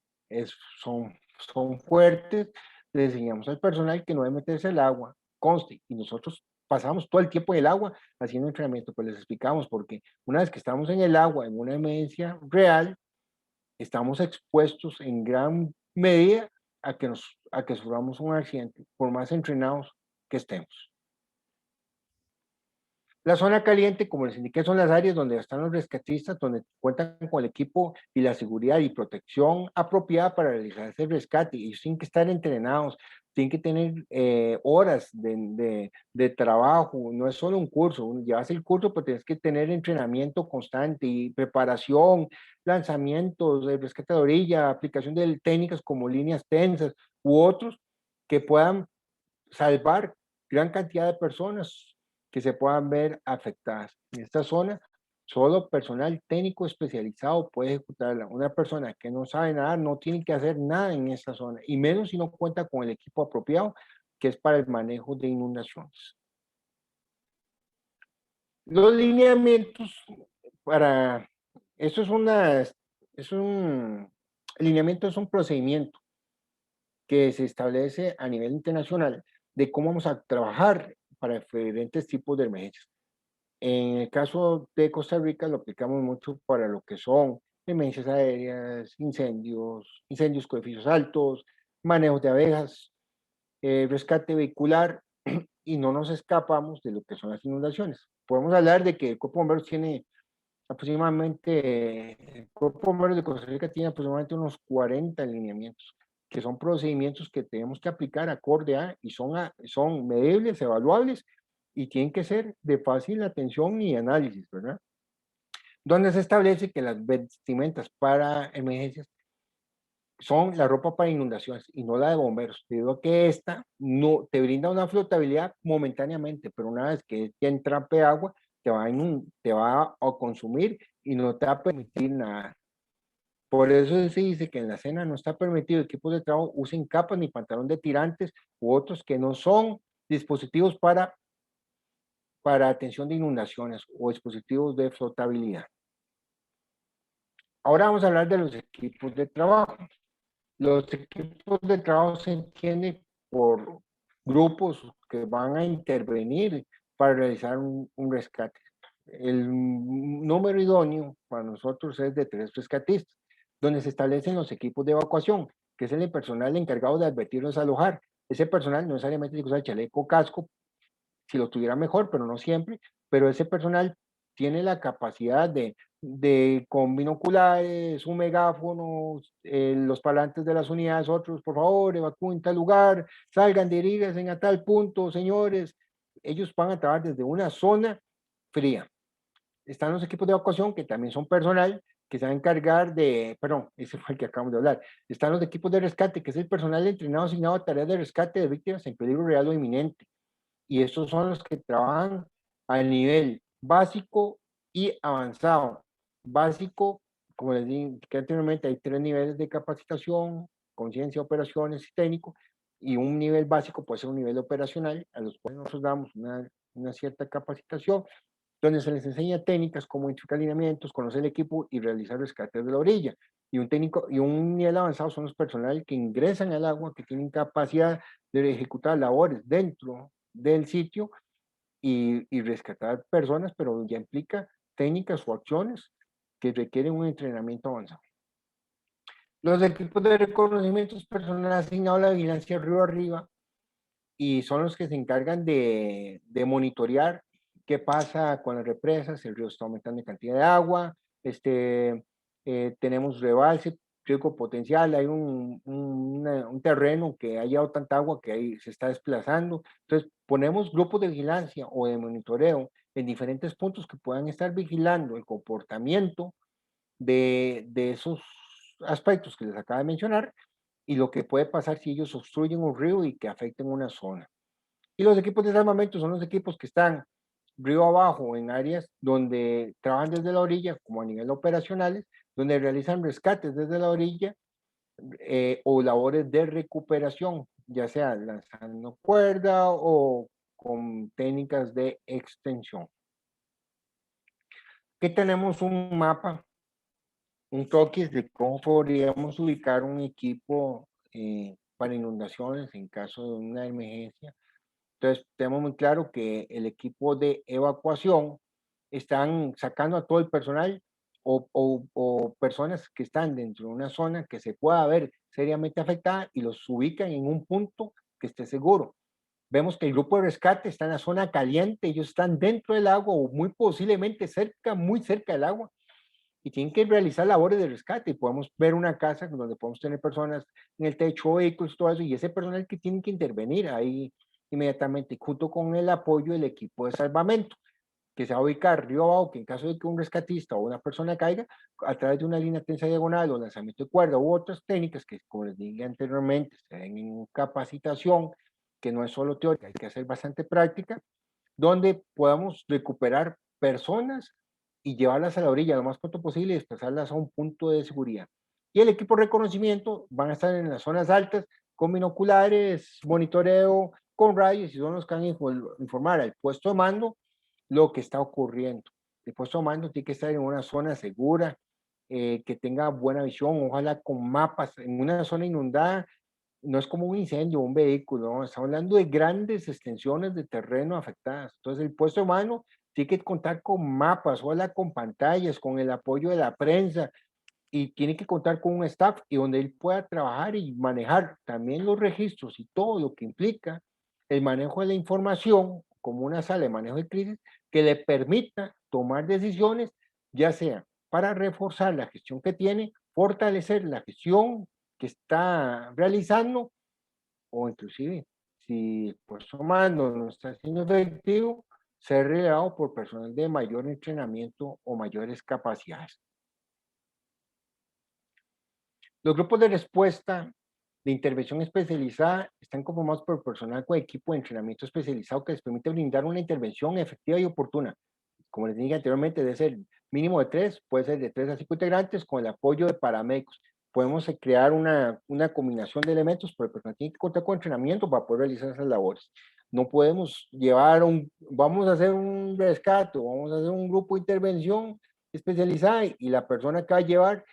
son fuertes, le enseñamos al personal que no debe meterse al agua, conste, y nosotros pasamos todo el tiempo en el agua haciendo entrenamiento, pues les explicamos porque una vez que estamos en el agua, en una emergencia real, estamos expuestos en gran medida a que suframos un accidente, por más entrenados que estemos. La zona caliente, como les indiqué, son las áreas donde están los rescatistas, donde cuentan con el equipo y la seguridad y protección apropiada para realizar ese rescate. Ellos tienen que estar entrenados, tienen que tener horas de trabajo, no es solo un curso, llevas el curso, pero tienes que tener entrenamiento constante y preparación, lanzamientos, de rescate de orilla, aplicación de técnicas como líneas tensas u otros que puedan salvar gran cantidad de personas que se puedan ver afectadas. En esta zona, solo personal técnico especializado puede ejecutarla. Una persona que no sabe nada no tiene que hacer nada en esta zona, y menos si no cuenta con el equipo apropiado, que es para el manejo de inundaciones. Los lineamientos para, eso es un, el lineamiento es un procedimiento que se establece a nivel internacional de cómo vamos a trabajar para diferentes tipos de emergencias. En el caso de Costa Rica lo aplicamos mucho para lo que son emergencias aéreas, incendios con edificios altos, manejos de abejas, rescate vehicular, y no nos escapamos de lo que son las inundaciones. Podemos hablar de que el Cuerpo de Bomberos tiene aproximadamente, el Cuerpo de Bomberos de Costa Rica tiene aproximadamente unos 40 lineamientos, que son procedimientos que tenemos que aplicar acorde a, y son medibles, evaluables, y tienen que ser de fácil atención y análisis, ¿verdad? Donde se establece que las vestimentas para emergencias son la ropa para inundaciones y no la de bomberos, debido a que esta no te brinda una flotabilidad momentáneamente, pero una vez que entrape agua, te va a consumir y no te va a permitir nada. Por eso se dice que en la cena no está permitido equipos de trabajo usen capas ni pantalón de tirantes u otros que no son dispositivos para atención de inundaciones o dispositivos de flotabilidad. Ahora vamos a hablar de los equipos de trabajo. Los equipos de trabajo se entienden por grupos que van a intervenir para realizar un rescate. El número idóneo para nosotros es de 3 rescatistas, donde se establecen los equipos de evacuación, que es el personal encargado de advertirlos a alojar. Ese personal no necesariamente tiene que usar chaleco o casco, si lo tuviera mejor, pero no siempre, pero ese personal tiene la capacidad de con binoculares, un megáfono, los parlantes de las unidades, otros, por favor, evacúen tal lugar, salgan, diríganse a tal punto, señores. Ellos van a trabajar desde una zona fría. Están los equipos de evacuación, que también son personal, que se va a encargar de, perdón, ese fue el que acabamos de hablar. Están los equipos de rescate, que es el personal entrenado asignado a tareas de rescate de víctimas en peligro real o inminente. Y estos son los que trabajan a nivel básico y avanzado. Básico, como les dije anteriormente, hay 3 niveles de capacitación: conciencia, operaciones y técnico, y un nivel básico puede ser un nivel operacional, a los cuales nosotros damos una cierta capacitación, donde se les enseña técnicas como identificar lineamientos, conocer el equipo y realizar rescates de la orilla. Y un técnico y un nivel avanzado son los personal que ingresan al agua, que tienen capacidad de ejecutar labores dentro del sitio y rescatar personas, pero ya implica técnicas o acciones que requieren un entrenamiento avanzado. Los equipos de reconocimiento es personal asignado a la vigilancia río arriba y son los que se encargan de monitorear qué pasa con las represas, el río está aumentando en cantidad de agua, tenemos rebalse, riesgo potencial, hay un terreno que ha llevado tanta agua que ahí se está desplazando. Entonces, ponemos grupos de vigilancia o de monitoreo en diferentes puntos que puedan estar vigilando el comportamiento de esos aspectos que les acabo de mencionar y lo que puede pasar si ellos obstruyen un río y que afecten una zona. Y los equipos de salvamento son los equipos que están río abajo en áreas donde trabajan desde la orilla, como a nivel operacionales, donde realizan rescates desde la orilla o labores de recuperación, ya sea lanzando cuerda o con técnicas de extensión. Aquí tenemos un mapa, un toque de cómo podríamos ubicar un equipo para inundaciones en caso de una emergencia. Entonces, tenemos muy claro que el equipo de evacuación están sacando a todo el personal o personas que están dentro de una zona que se pueda ver seriamente afectada y los ubican en un punto que esté seguro. Vemos que el grupo de rescate está en la zona caliente, ellos están dentro del agua o muy posiblemente cerca, muy cerca del agua y tienen que realizar labores de rescate. Y podemos ver una casa donde podemos tener personas en el techo, vehículos, todo eso, y ese personal que tiene que intervenir ahí inmediatamente, junto con el apoyo del equipo de salvamento, que se va a ubicar río abajo, que en caso de que un rescatista o una persona caiga, a través de una línea tensa diagonal o lanzamiento de cuerda u otras técnicas que, como les dije anteriormente, se ven en capacitación, que no es solo teórica, hay que hacer bastante práctica, donde podamos recuperar personas y llevarlas a la orilla lo más pronto posible y desplazarlas a un punto de seguridad. Y el equipo de reconocimiento van a estar en las zonas altas con binoculares, monitoreo, con radios y son los que van a informar al puesto de mando lo que está ocurriendo. El puesto de mando tiene que estar en una zona segura, que tenga buena visión, ojalá con mapas. En una zona inundada no es como un incendio, un vehículo, ¿no? Estamos hablando de grandes extensiones de terreno afectadas. Entonces, el puesto humano tiene que contar con mapas, o con pantallas, con el apoyo de la prensa y tiene que contar con un staff y donde él pueda trabajar y manejar también los registros y todo lo que implica el manejo de la información como una sala de manejo de crisis que le permita tomar decisiones, ya sea para reforzar la gestión que tiene, fortalecer la gestión que está realizando o inclusive si el puesto mando no está siendo efectivo, ser relevado por personal de mayor entrenamiento o mayores capacidades. Los grupos de respuesta de intervención especializada están conformados por personal con equipo de entrenamiento especializado que les permite brindar una intervención efectiva y oportuna. Como les dije anteriormente, debe ser mínimo de 3, puede ser de 3 a 5 integrantes con el apoyo de paramédicos. Podemos crear una combinación de elementos, pero el personal tiene que contar con entrenamiento para poder realizar esas labores. No podemos llevar vamos a hacer un rescate, vamos a hacer un grupo de intervención especializada y la persona que va a llevar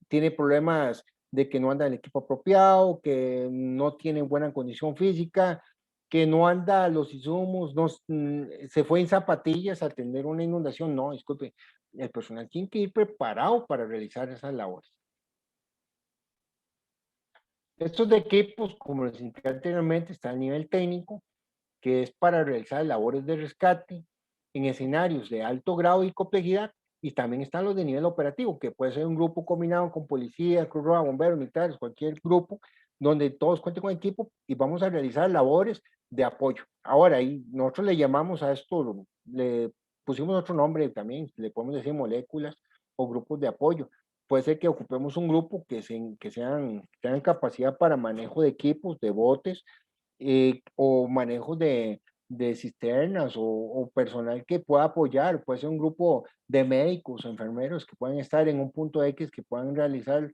tiene problemas de que no anda en el equipo apropiado, que no tiene buena condición física, que no anda los insumos, no, se fue en zapatillas a atender una inundación. No, disculpe, el personal tiene que ir preparado para realizar esas labores. Estos de equipos, como les indiqué anteriormente, está a nivel técnico, que es para realizar labores de rescate en escenarios de alto grado y complejidad, y también están los de nivel operativo, que puede ser un grupo combinado con policía, Cruz Roja, bomberos, militares, cualquier grupo, donde todos cuenten con equipo y vamos a realizar labores de apoyo. Ahora, ahí nosotros le llamamos a esto, le pusimos otro nombre también, le podemos decir moléculas o grupos de apoyo. Puede ser que ocupemos un grupo tengan capacidad para manejo de equipos, de botes, o manejo de cisternas o personal que pueda apoyar, puede ser un grupo de médicos o enfermeros que puedan estar en un punto X, que puedan realizar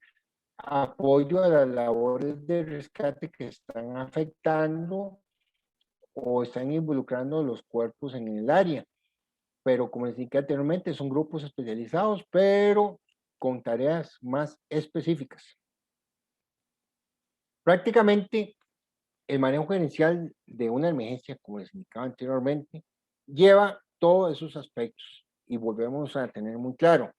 apoyo a las labores de rescate que están afectando o están involucrando los cuerpos en el área. Pero como les dije anteriormente, son grupos especializados, pero con tareas más específicas. Prácticamente el manejo gerencial de una emergencia, como les indicaba anteriormente, lleva todos esos aspectos y volvemos a tener muy claro,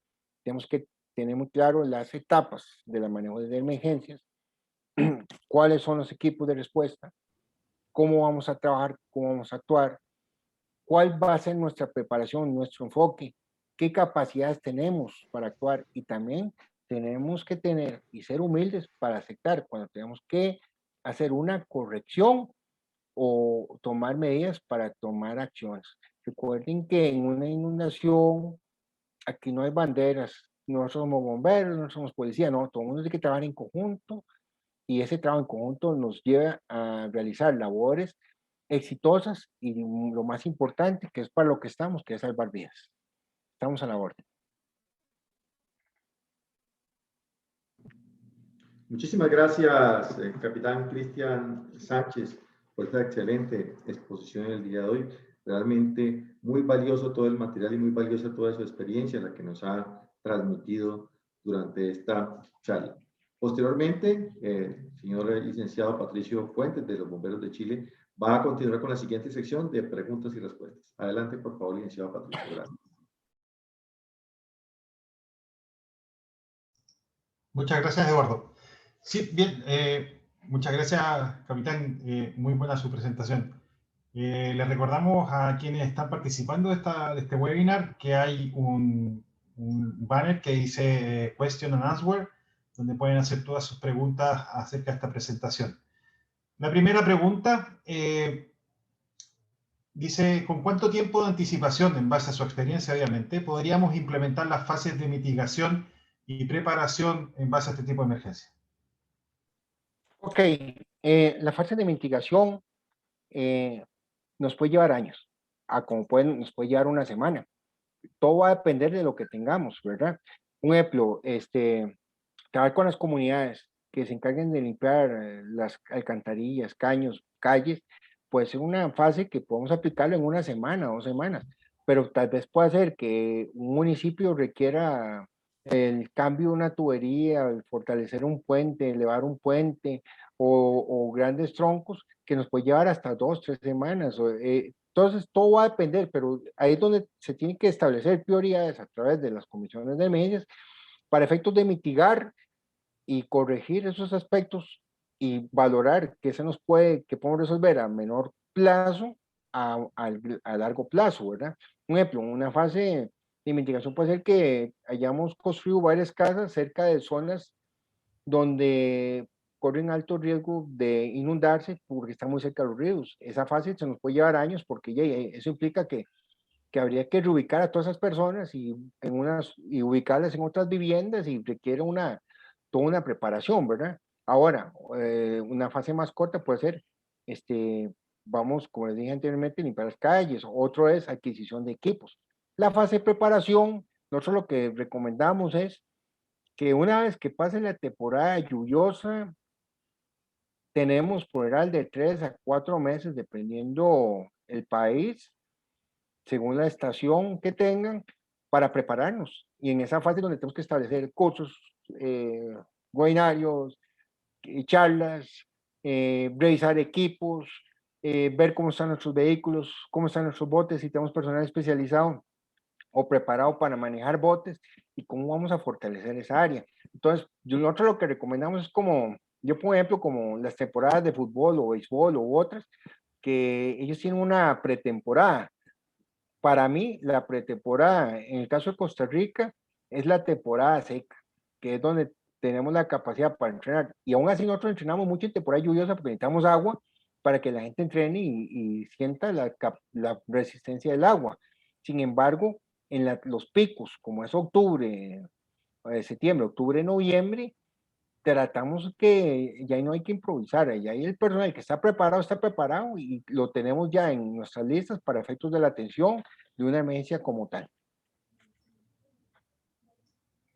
tenemos que tener muy claro las etapas del manejo de emergencias, cuáles son los equipos de respuesta, cómo vamos a trabajar, cómo vamos a actuar, cuál va a ser nuestra preparación, nuestro enfoque, qué capacidades tenemos para actuar y también tenemos que tener y ser humildes para aceptar cuando tenemos que hacer una corrección o tomar medidas para tomar acciones. Recuerden que en una inundación aquí no hay banderas, no somos bomberos, no somos policía, no, todo el mundo tiene que trabajar en conjunto y ese trabajo en conjunto nos lleva a realizar labores exitosas y lo más importante, que es para lo que estamos, que es salvar vidas. Estamos a la orden. Muchísimas gracias, capitán Cristian Sánchez, por esta excelente exposición el día de hoy. Realmente muy valioso todo el material y muy valiosa toda su experiencia, la que nos ha transmitido durante esta charla. Posteriormente, el señor licenciado Patricio Fuentes, de los Bomberos de Chile, va a continuar con la siguiente sección de preguntas y respuestas. Adelante, por favor, licenciado Patricio. Gracias. Muchas gracias, Eduardo. Sí, bien, muchas gracias, capitán. Muy buena su presentación. Les recordamos a quienes están participando de este webinar que hay un banner que dice Question and Answer, donde pueden hacer todas sus preguntas acerca de esta presentación. La primera pregunta dice, ¿con cuánto tiempo de anticipación, en base a su experiencia, obviamente, podríamos implementar las fases de mitigación y preparación en base a este tipo de emergencia? Ok, la fase de mitigación nos puede llevar años, nos puede llevar una semana. Todo va a depender de lo que tengamos, ¿verdad? Un ejemplo, trabajar con las comunidades que se encarguen de limpiar las alcantarillas, caños, calles, puede ser una fase que podemos aplicarlo en una semana, 2 semanas, pero tal vez pueda ser que un municipio requiera el cambio de una tubería, el fortalecer un puente, elevar un puente o grandes troncos que nos puede llevar hasta 2, 3 semanas. Entonces, todo va a depender, pero ahí es donde se tienen que establecer prioridades a través de las comisiones de emergencias para efectos de mitigar y corregir esos aspectos y valorar qué qué podemos resolver a menor plazo a largo plazo, ¿verdad? Un ejemplo, una fase de mitigación puede ser que hayamos construido varias casas cerca de zonas donde corren alto riesgo de inundarse porque están muy cerca de los ríos. Esa fase se nos puede llevar años porque ya, eso implica que habría que reubicar a todas esas personas y ubicarlas en otras viviendas y requiere toda una preparación, ¿verdad? Ahora, una fase más corta puede ser, vamos, como les dije anteriormente, limpiar las calles. Otro es adquisición de equipos. La fase de preparación, nosotros lo que recomendamos es que una vez que pase la temporada lluviosa, tenemos por general de 3 a 4 meses, dependiendo el país, según la estación que tengan, para prepararnos. Y en esa fase donde tenemos que establecer cursos, webinarios, charlas, revisar equipos, ver cómo están nuestros vehículos, cómo están nuestros botes, si tenemos personal especializado o preparado para manejar botes y cómo vamos a fortalecer esa área. Entonces, nosotros lo que recomendamos es como, yo por ejemplo, como las temporadas de fútbol o béisbol u otras, que ellos tienen una pretemporada. Para mí, la pretemporada, en el caso de Costa Rica, es la temporada seca, que es donde tenemos la capacidad para entrenar. Y aún así nosotros entrenamos mucho en temporada lluviosa porque necesitamos agua para que la gente entrene y sienta la resistencia del agua. Sin embargo, en los picos, como es octubre, septiembre, octubre, noviembre, tratamos que ya no hay que improvisar, ya hay el personal que está preparado y lo tenemos ya en nuestras listas para efectos de la atención de una emergencia como tal.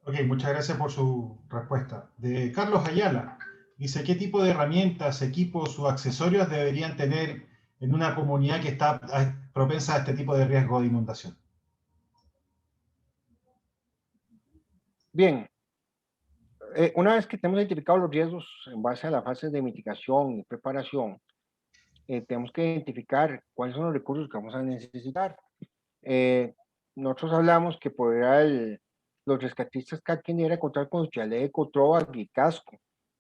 Ok, muchas gracias por su respuesta. De Carlos Ayala, dice, ¿qué tipo de herramientas, equipos o accesorios deberían tener en una comunidad que está propensa a este tipo de riesgo de inundación? Bien, una vez que tenemos identificado los riesgos en base a las fases de mitigación y preparación, tenemos que identificar cuáles son los recursos que vamos a necesitar. Eh, Nosotros hablamos que los rescatistas, cada quien debería contar con su chaleco, trova y casco,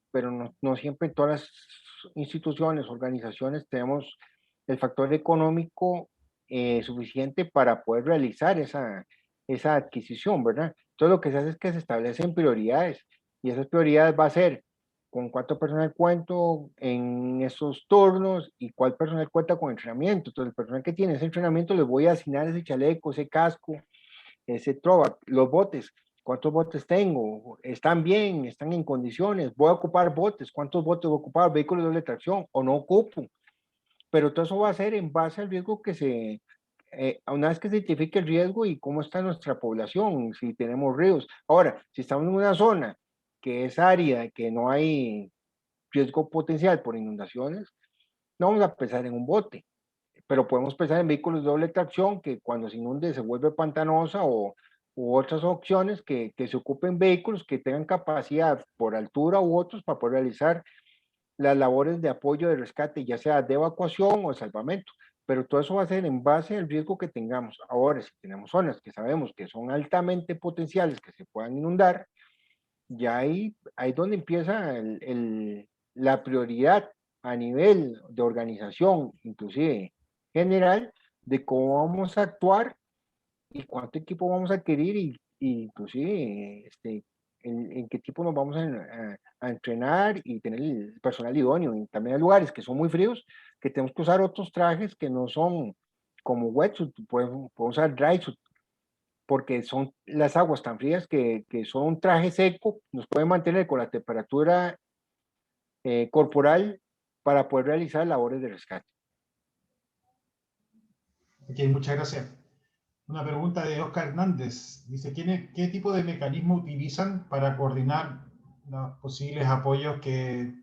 pero no siempre en todas las instituciones, organizaciones tenemos el factor económico suficiente para poder realizar esa adquisición, ¿verdad? Entonces lo que se hace es que se establecen prioridades y esas prioridades va a ser con cuánto personal cuento en esos turnos y cuál personal cuenta con entrenamiento. Entonces el personal que tiene ese entrenamiento les voy a asignar ese chaleco, ese casco, ese trova, los botes. ¿Cuántos botes tengo? ¿Están bien? ¿Están en condiciones? ¿Voy a ocupar botes? ¿Cuántos botes voy a ocupar? ¿Vehículos de doble tracción? ¿O no ocupo? Pero todo eso va a ser en base al riesgo una vez que se identifique el riesgo y cómo está nuestra población, si tenemos ríos. Ahora, si estamos en una zona que es árida, que no hay riesgo potencial por inundaciones, no vamos a pensar en un bote, pero podemos pensar en vehículos de doble tracción que cuando se inunde se vuelve pantanosa u otras opciones que se ocupen vehículos que tengan capacidad por altura u otros para poder realizar las labores de apoyo de rescate, ya sea de evacuación o de salvamento. Pero todo eso va a ser en base al riesgo que tengamos. Ahora, si tenemos zonas que sabemos que son altamente potenciales, que se puedan inundar, ya ahí donde empieza la prioridad a nivel de organización, inclusive general, de cómo vamos a actuar y cuánto equipo vamos a adquirir y inclusive en qué tipo nos vamos a entrenar y tener el personal idóneo. Y también hay lugares que son muy fríos, que tenemos que usar otros trajes que no son como wetsuit, podemos usar drysuit, porque son las aguas tan frías que son un traje seco, nos pueden mantener con la temperatura corporal para poder realizar labores de rescate. Ok, muchas gracias. Una pregunta de Oscar Hernández. Dice, ¿qué tipo de mecanismo utilizan para coordinar los posibles apoyos que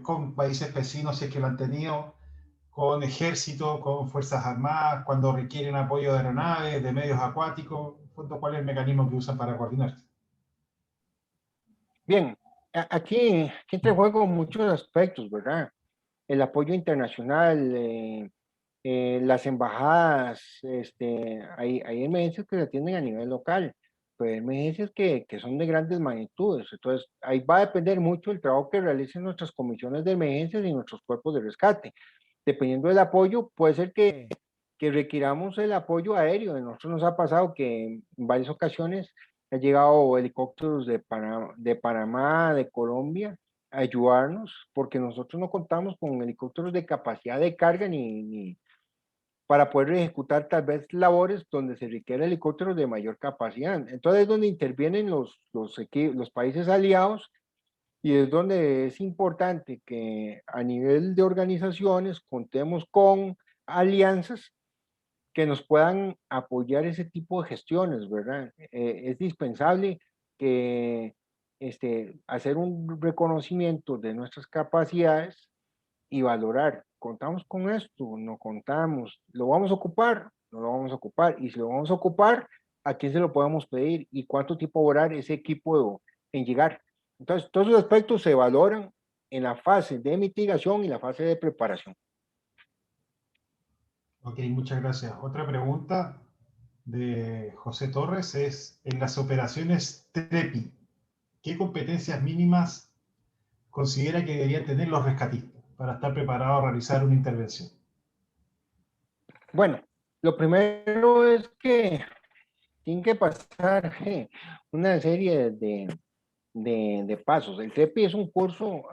con países vecinos, si es que lo han tenido, con ejército, con fuerzas armadas, cuando requieren apoyo de aeronaves, de medios acuáticos? ¿Cuál es el mecanismo que usan para coordinarse? Bien, aquí entra en juego muchos aspectos, ¿verdad? El apoyo internacional, las embajadas, hay emergencias que se atienden a nivel local, pero hay emergencias que son de grandes magnitudes. Entonces, ahí va a depender mucho el trabajo que realicen nuestras comisiones de emergencias y nuestros cuerpos de rescate. Dependiendo del apoyo, puede ser que requiramos el apoyo aéreo. A nosotros nos ha pasado que en varias ocasiones han llegado helicópteros de Panamá, de Colombia, a ayudarnos, porque nosotros no contamos con helicópteros de capacidad de carga ni para poder ejecutar tal vez labores donde se requiere helicópteros de mayor capacidad. Entonces es donde intervienen los países aliados y es donde es importante que a nivel de organizaciones contemos con alianzas que nos puedan apoyar ese tipo de gestiones, ¿verdad? Es dispensable que hacer un reconocimiento de nuestras capacidades y valorar, contamos con esto, no contamos, lo vamos a ocupar, no lo vamos a ocupar, y si lo vamos a ocupar, ¿a quién se lo podemos pedir y cuánto tiempo va a durar ese equipo en llegar? Entonces, todos los aspectos se valoran en la fase de mitigación y la fase de preparación. Ok, muchas gracias. Otra pregunta de José Torres es, en las operaciones TREPI, ¿qué competencias mínimas considera que deberían tener los rescatistas para estar preparados a realizar una intervención? Bueno, lo primero es que tienen que pasar una serie de pasos. El TEPI es un curso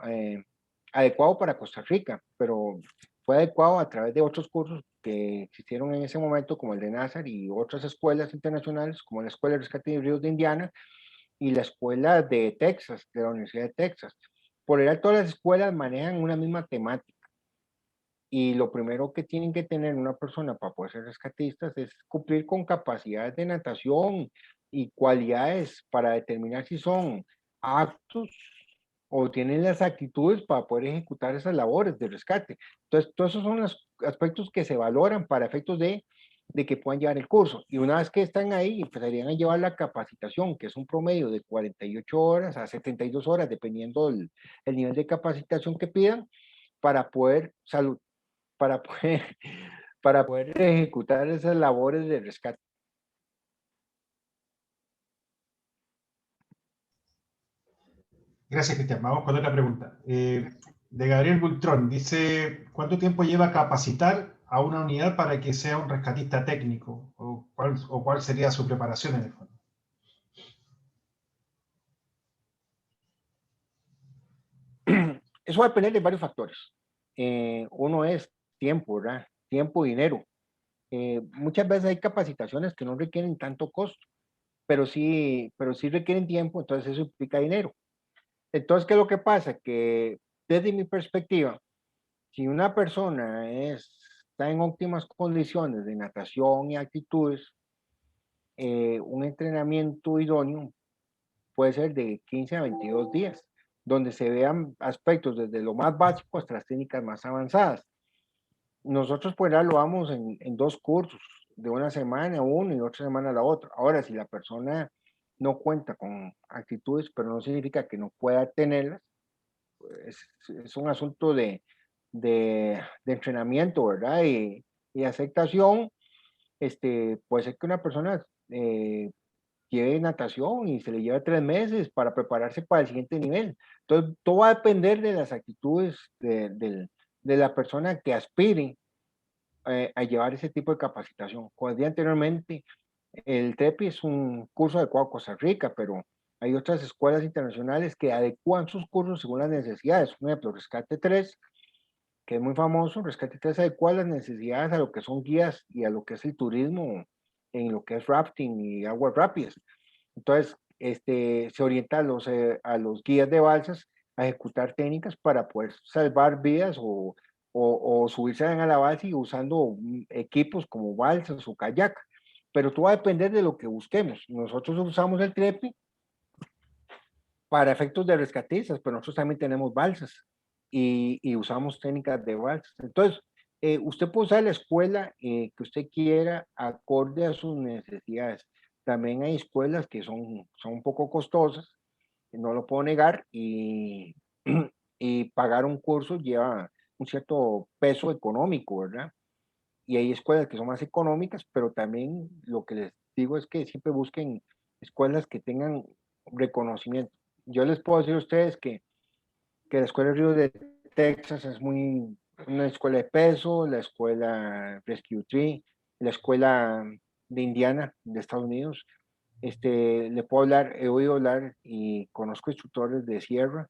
adecuado para Costa Rica, pero fue adecuado a través de otros cursos que existieron en ese momento, como el de NASA y otras escuelas internacionales, como la Escuela de Rescate de Ríos de Indiana y la Escuela de Texas, de la Universidad de Texas. Por general, todas las escuelas manejan una misma temática. Y lo primero que tienen que tener una persona para poder ser rescatistas es cumplir con capacidades de natación y cualidades para determinar si son aptos o tienen las actitudes para poder ejecutar esas labores de rescate. Entonces, todos esos son los aspectos que se valoran para efectos de que puedan llevar el curso. Y una vez que están ahí, empezarían a llevar la capacitación, que es un promedio de 48 horas a 72 horas, dependiendo el nivel de capacitación que pidan, para poder salud, para poder, para poder ejecutar esas labores de rescate. Gracias, Cristian. Vamos con otra pregunta. De Gabriel Bultrón, dice, ¿cuánto tiempo lleva capacitar a una unidad para que sea un rescatista técnico? O cuál sería su preparación en el fondo? Eso va a depender de varios factores. Uno es tiempo, ¿verdad? Tiempo, dinero. Muchas veces hay capacitaciones que no requieren tanto costo, pero sí requieren tiempo, entonces eso implica dinero. Entonces, ¿qué es lo que pasa? Que desde mi perspectiva, si una persona está en óptimas condiciones de natación y actitudes, un entrenamiento idóneo puede ser de 15 a 22 días, donde se vean aspectos desde lo más básico hasta las técnicas más avanzadas. Nosotros pues ya lo vamos en dos cursos, de una semana uno y otra semana la otra. Ahora, si la persona no cuenta con actitudes, pero no significa que no pueda tenerlas, pues, es un asunto de entrenamiento, ¿verdad? Y aceptación. Puede ser que una persona lleve natación y se le lleva 3 meses para prepararse para el siguiente nivel. Entonces, todo va a depender de las actitudes de la persona que aspire a llevar ese tipo de capacitación. Como decía anteriormente, el TEPI es un curso adecuado a Costa Rica, pero hay otras escuelas internacionales que adecuan sus cursos según las necesidades. Por ejemplo, Rescate 3, que es muy famoso. Rescate 3 adecua las necesidades a lo que son guías y a lo que es el turismo, en lo que es rafting y aguas rápidas. Entonces, se orienta a los guías de balsas a ejecutar técnicas para poder salvar vidas o subirse a la balsa y usando equipos como balsas o kayak. Pero todo va a depender de lo que busquemos. Nosotros usamos el trepi para efectos de rescatistas, pero nosotros también tenemos balsas y usamos técnicas de balsas. Entonces, usted puede usar la escuela que usted quiera acorde a sus necesidades. También hay escuelas que son un poco costosas, no lo puedo negar, y pagar un curso lleva un cierto peso económico, ¿verdad? Y hay escuelas que son más económicas, pero también lo que les digo es que siempre busquen escuelas que tengan reconocimiento. Yo les puedo decir a ustedes que la Escuela de Río de Texas es una escuela de peso, la escuela Rescue Tree, la escuela de Indiana, de Estados Unidos. Le puedo hablar, he oído hablar y conozco instructores de Sierra.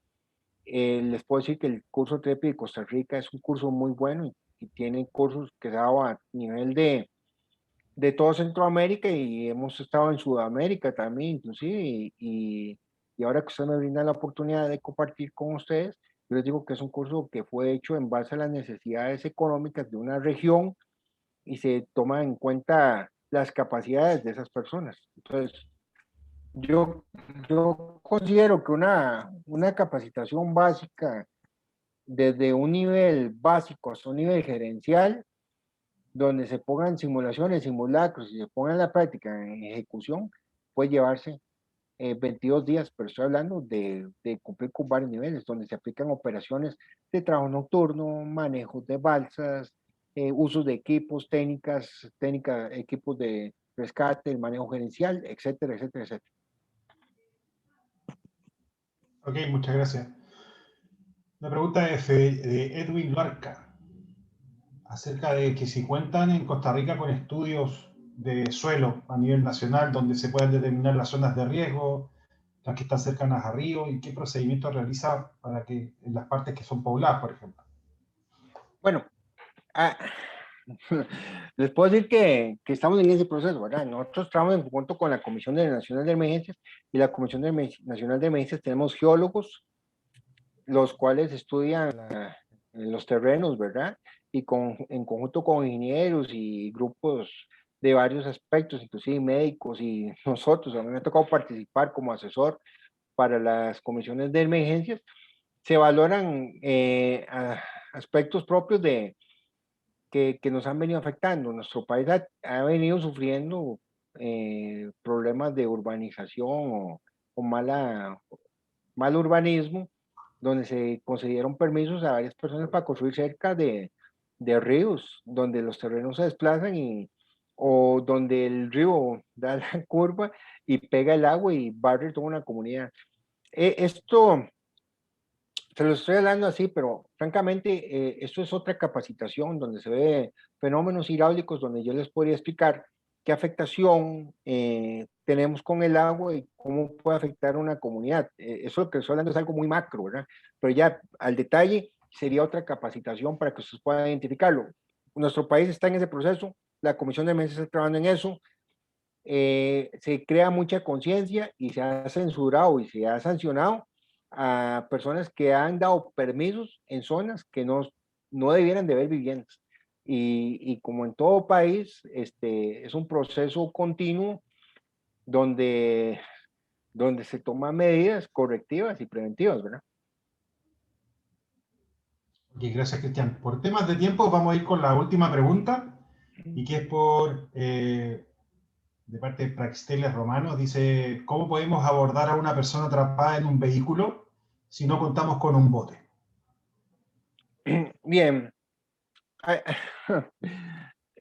Les puedo decir que el curso TREPI de Costa Rica es un curso muy bueno y tienen cursos que se daban a nivel de todo Centroamérica y hemos estado en Sudamérica también, inclusive, y ahora que ustedes me brindan la oportunidad de compartir con ustedes, yo les digo que es un curso que fue hecho en base a las necesidades económicas de una región y se toma en cuenta las capacidades de esas personas. Entonces, yo, yo considero que una capacitación básica desde un nivel básico hasta un nivel gerencial donde se pongan simulaciones, simulacros y se pongan la práctica en ejecución, puede llevarse 22 días, pero estoy hablando de cumplir con varios niveles, donde se aplican operaciones de trabajo nocturno, manejo de balsas, usos de equipos, equipos de rescate, el manejo gerencial, etcétera, etcétera, etcétera. Ok, muchas gracias. La pregunta es de Edwin Larca, acerca de que si cuentan en Costa Rica con estudios de suelo a nivel nacional donde se puedan determinar las zonas de riesgo, las que están cercanas a ríos, y qué procedimientos realiza para que en las partes que son pobladas, por ejemplo. Bueno, les puedo decir que estamos en ese proceso, ¿verdad? Nosotros trabajamos en conjunto con la Comisión Nacional de Emergencias, y la Comisión Nacional de Emergencias tenemos geólogos, los cuales estudian los terrenos, ¿verdad? Y en conjunto con ingenieros y grupos de varios aspectos, inclusive médicos y nosotros, a mí me ha tocado participar como asesor para las comisiones de emergencias, se valoran aspectos propios que nos han venido afectando. Nuestro país ha venido sufriendo problemas de urbanización o mal urbanismo, donde se concedieron permisos a varias personas para construir cerca de ríos, donde los terrenos se desplazan o donde el río da la curva y pega el agua y barre toda una comunidad. Esto se lo estoy hablando así, pero francamente, esto es otra capacitación donde se ve fenómenos hidráulicos, donde yo les podría explicar qué afectación tenemos con el agua y cómo puede afectar a una comunidad. Eso que estoy hablando es algo muy macro, ¿verdad? Pero ya al detalle sería otra capacitación para que ustedes puedan identificarlo. Nuestro país está en ese proceso, la Comisión de Emergencias está trabajando en eso, se crea mucha conciencia y se ha censurado y se ha sancionado a personas que han dado permisos en zonas que no debieran de haber viviendas. Y como en todo país, es un proceso continuo donde, donde se toman medidas correctivas y preventivas, ¿verdad? Ok, gracias, Cristian. Por temas de tiempo, vamos a ir con la última pregunta, y que es de parte de Praxteles Romanos. Dice: ¿cómo podemos abordar a una persona atrapada en un vehículo si no contamos con un bote? Bien.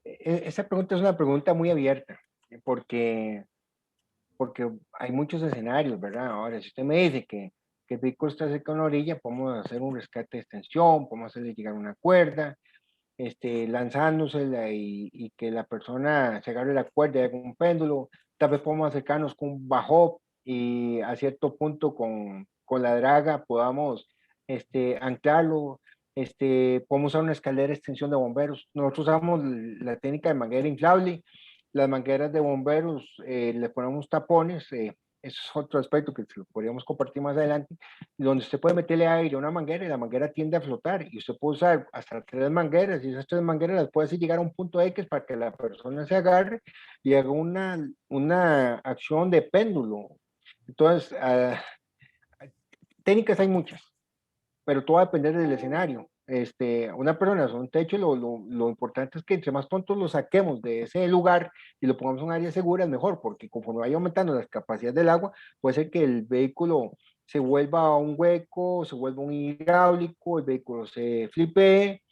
Esa pregunta es una pregunta muy abierta, porque porque hay muchos escenarios, ¿verdad? Ahora, si usted me dice que el vehículo está cerca de una orilla, podemos hacer un rescate de extensión, podemos hacerle llegar una cuerda, lanzándosela y que la persona se agarre la cuerda y haga un péndulo. Tal vez podemos acercarnos con un bajo y a cierto punto con la draga podamos anclarlo. Podemos usar una escalera de extensión de bomberos. Nosotros usamos la técnica de manguera inflable. Las mangueras de bomberos le ponemos tapones. Eso es otro aspecto que podríamos compartir más adelante, donde usted puede meterle aire a una manguera y la manguera tiende a flotar, y usted puede usar hasta 3 mangueras, y esas 3 mangueras las puede hacer llegar a un punto X para que la persona se agarre y haga una acción de péndulo. Entonces, técnicas hay muchas, pero todo va a depender del escenario. Una persona sobre un techo, lo importante es que entre más pronto lo saquemos de ese lugar y lo pongamos en un área segura, es mejor, porque conforme vaya aumentando las capacidades del agua, puede ser que el vehículo se vuelva un hueco, se vuelva un hidráulico, el vehículo se flipee,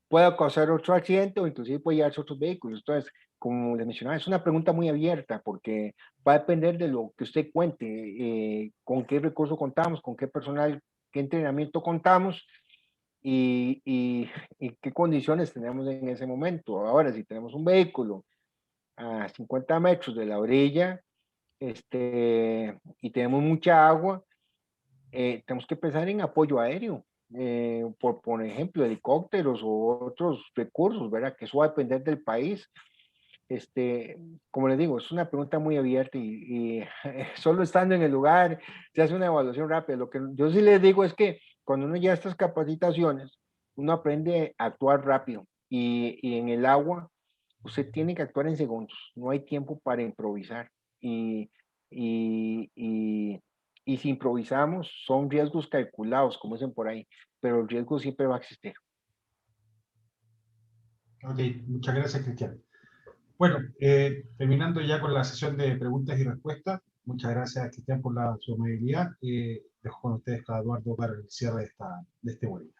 pueda causar otro accidente o inclusive puede llevarse otros vehículos. Entonces, como les mencionaba, es una pregunta muy abierta porque va a depender de lo que usted cuente, con qué recurso contamos, con qué personal, qué entrenamiento contamos y qué condiciones tenemos en ese momento. Ahora, si tenemos un vehículo a 50 metros de la orilla y tenemos mucha agua, tenemos que pensar en apoyo aéreo, por ejemplo, helicópteros o otros recursos, ¿verdad? Que eso va a depender del país. Como les digo, es una pregunta muy abierta y solo estando en el lugar se hace una evaluación rápida. Lo que yo sí les digo es que cuando uno ya estas capacitaciones, uno aprende a actuar rápido y en el agua usted tiene que actuar en segundos, no hay tiempo para improvisar. Y, y, y, y si improvisamos, son riesgos calculados, como dicen por ahí, pero el riesgo siempre va a existir. Ok, muchas gracias, Cristian. Bueno, terminando ya con la sesión de preguntas y respuestas, muchas gracias, Cristian, por su amabilidad. Dejo con ustedes a Eduardo para el cierre de este webinar.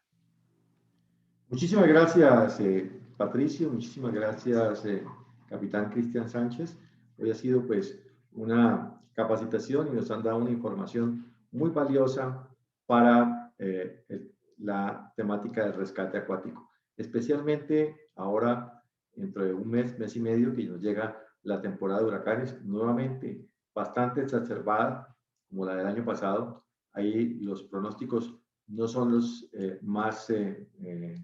Muchísimas gracias, Patricio, muchísimas gracias, capitán Cristian Sánchez. Hoy ha sido pues una capacitación y nos han dado una información muy valiosa para la temática del rescate acuático, especialmente ahora, dentro de un mes, mes y medio, que nos llega la temporada de huracanes, nuevamente bastante exacerbada, como la del año pasado. Ahí los pronósticos no son los más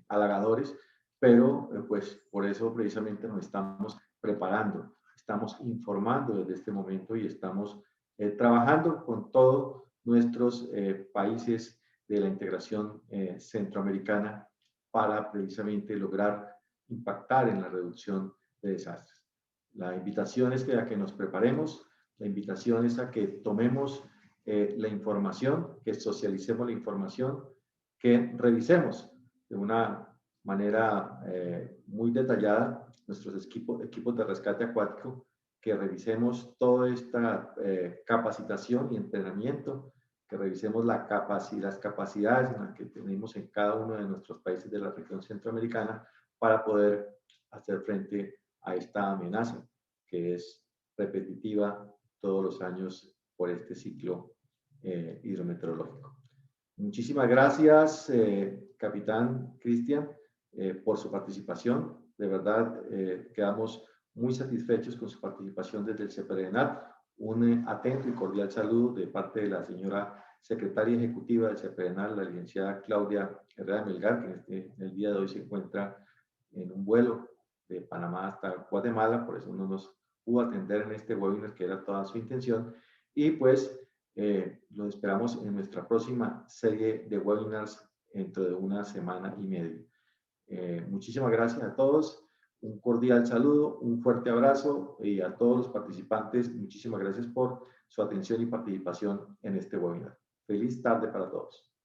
halagadores, pero pues por eso precisamente nos estamos preparando, estamos informando desde este momento y estamos trabajando con todos nuestros países de la integración centroamericana para precisamente lograr impactar en la reducción de desastres. La invitación es a que nos preparemos, la invitación es a que tomemos la información, que socialicemos la información, que revisemos de una manera muy detallada nuestros equipos de rescate acuático, que revisemos toda esta capacitación y entrenamiento, que revisemos las capacidades en las que tenemos en cada uno de nuestros países de la región centroamericana para poder hacer frente a esta amenaza que es repetitiva todos los años por este ciclo hidrometeorológico. Muchísimas gracias, capitán Cristian, por su participación. De verdad, quedamos muy satisfechos con su participación desde el CEPRENAT. Un atento y cordial saludo de parte de la señora secretaria ejecutiva del CEPRENAT, la licenciada Claudia Herrera Melgar, que en el día de hoy se encuentra en un vuelo de Panamá hasta Guatemala, por eso no nos pudo atender en este webinar, que era toda su intención. Y pues los esperamos en nuestra próxima serie de webinars dentro de una semana y media. Muchísimas gracias a todos, un cordial saludo, un fuerte abrazo, y a todos los participantes, muchísimas gracias por su atención y participación en este webinar. Feliz tarde para todos.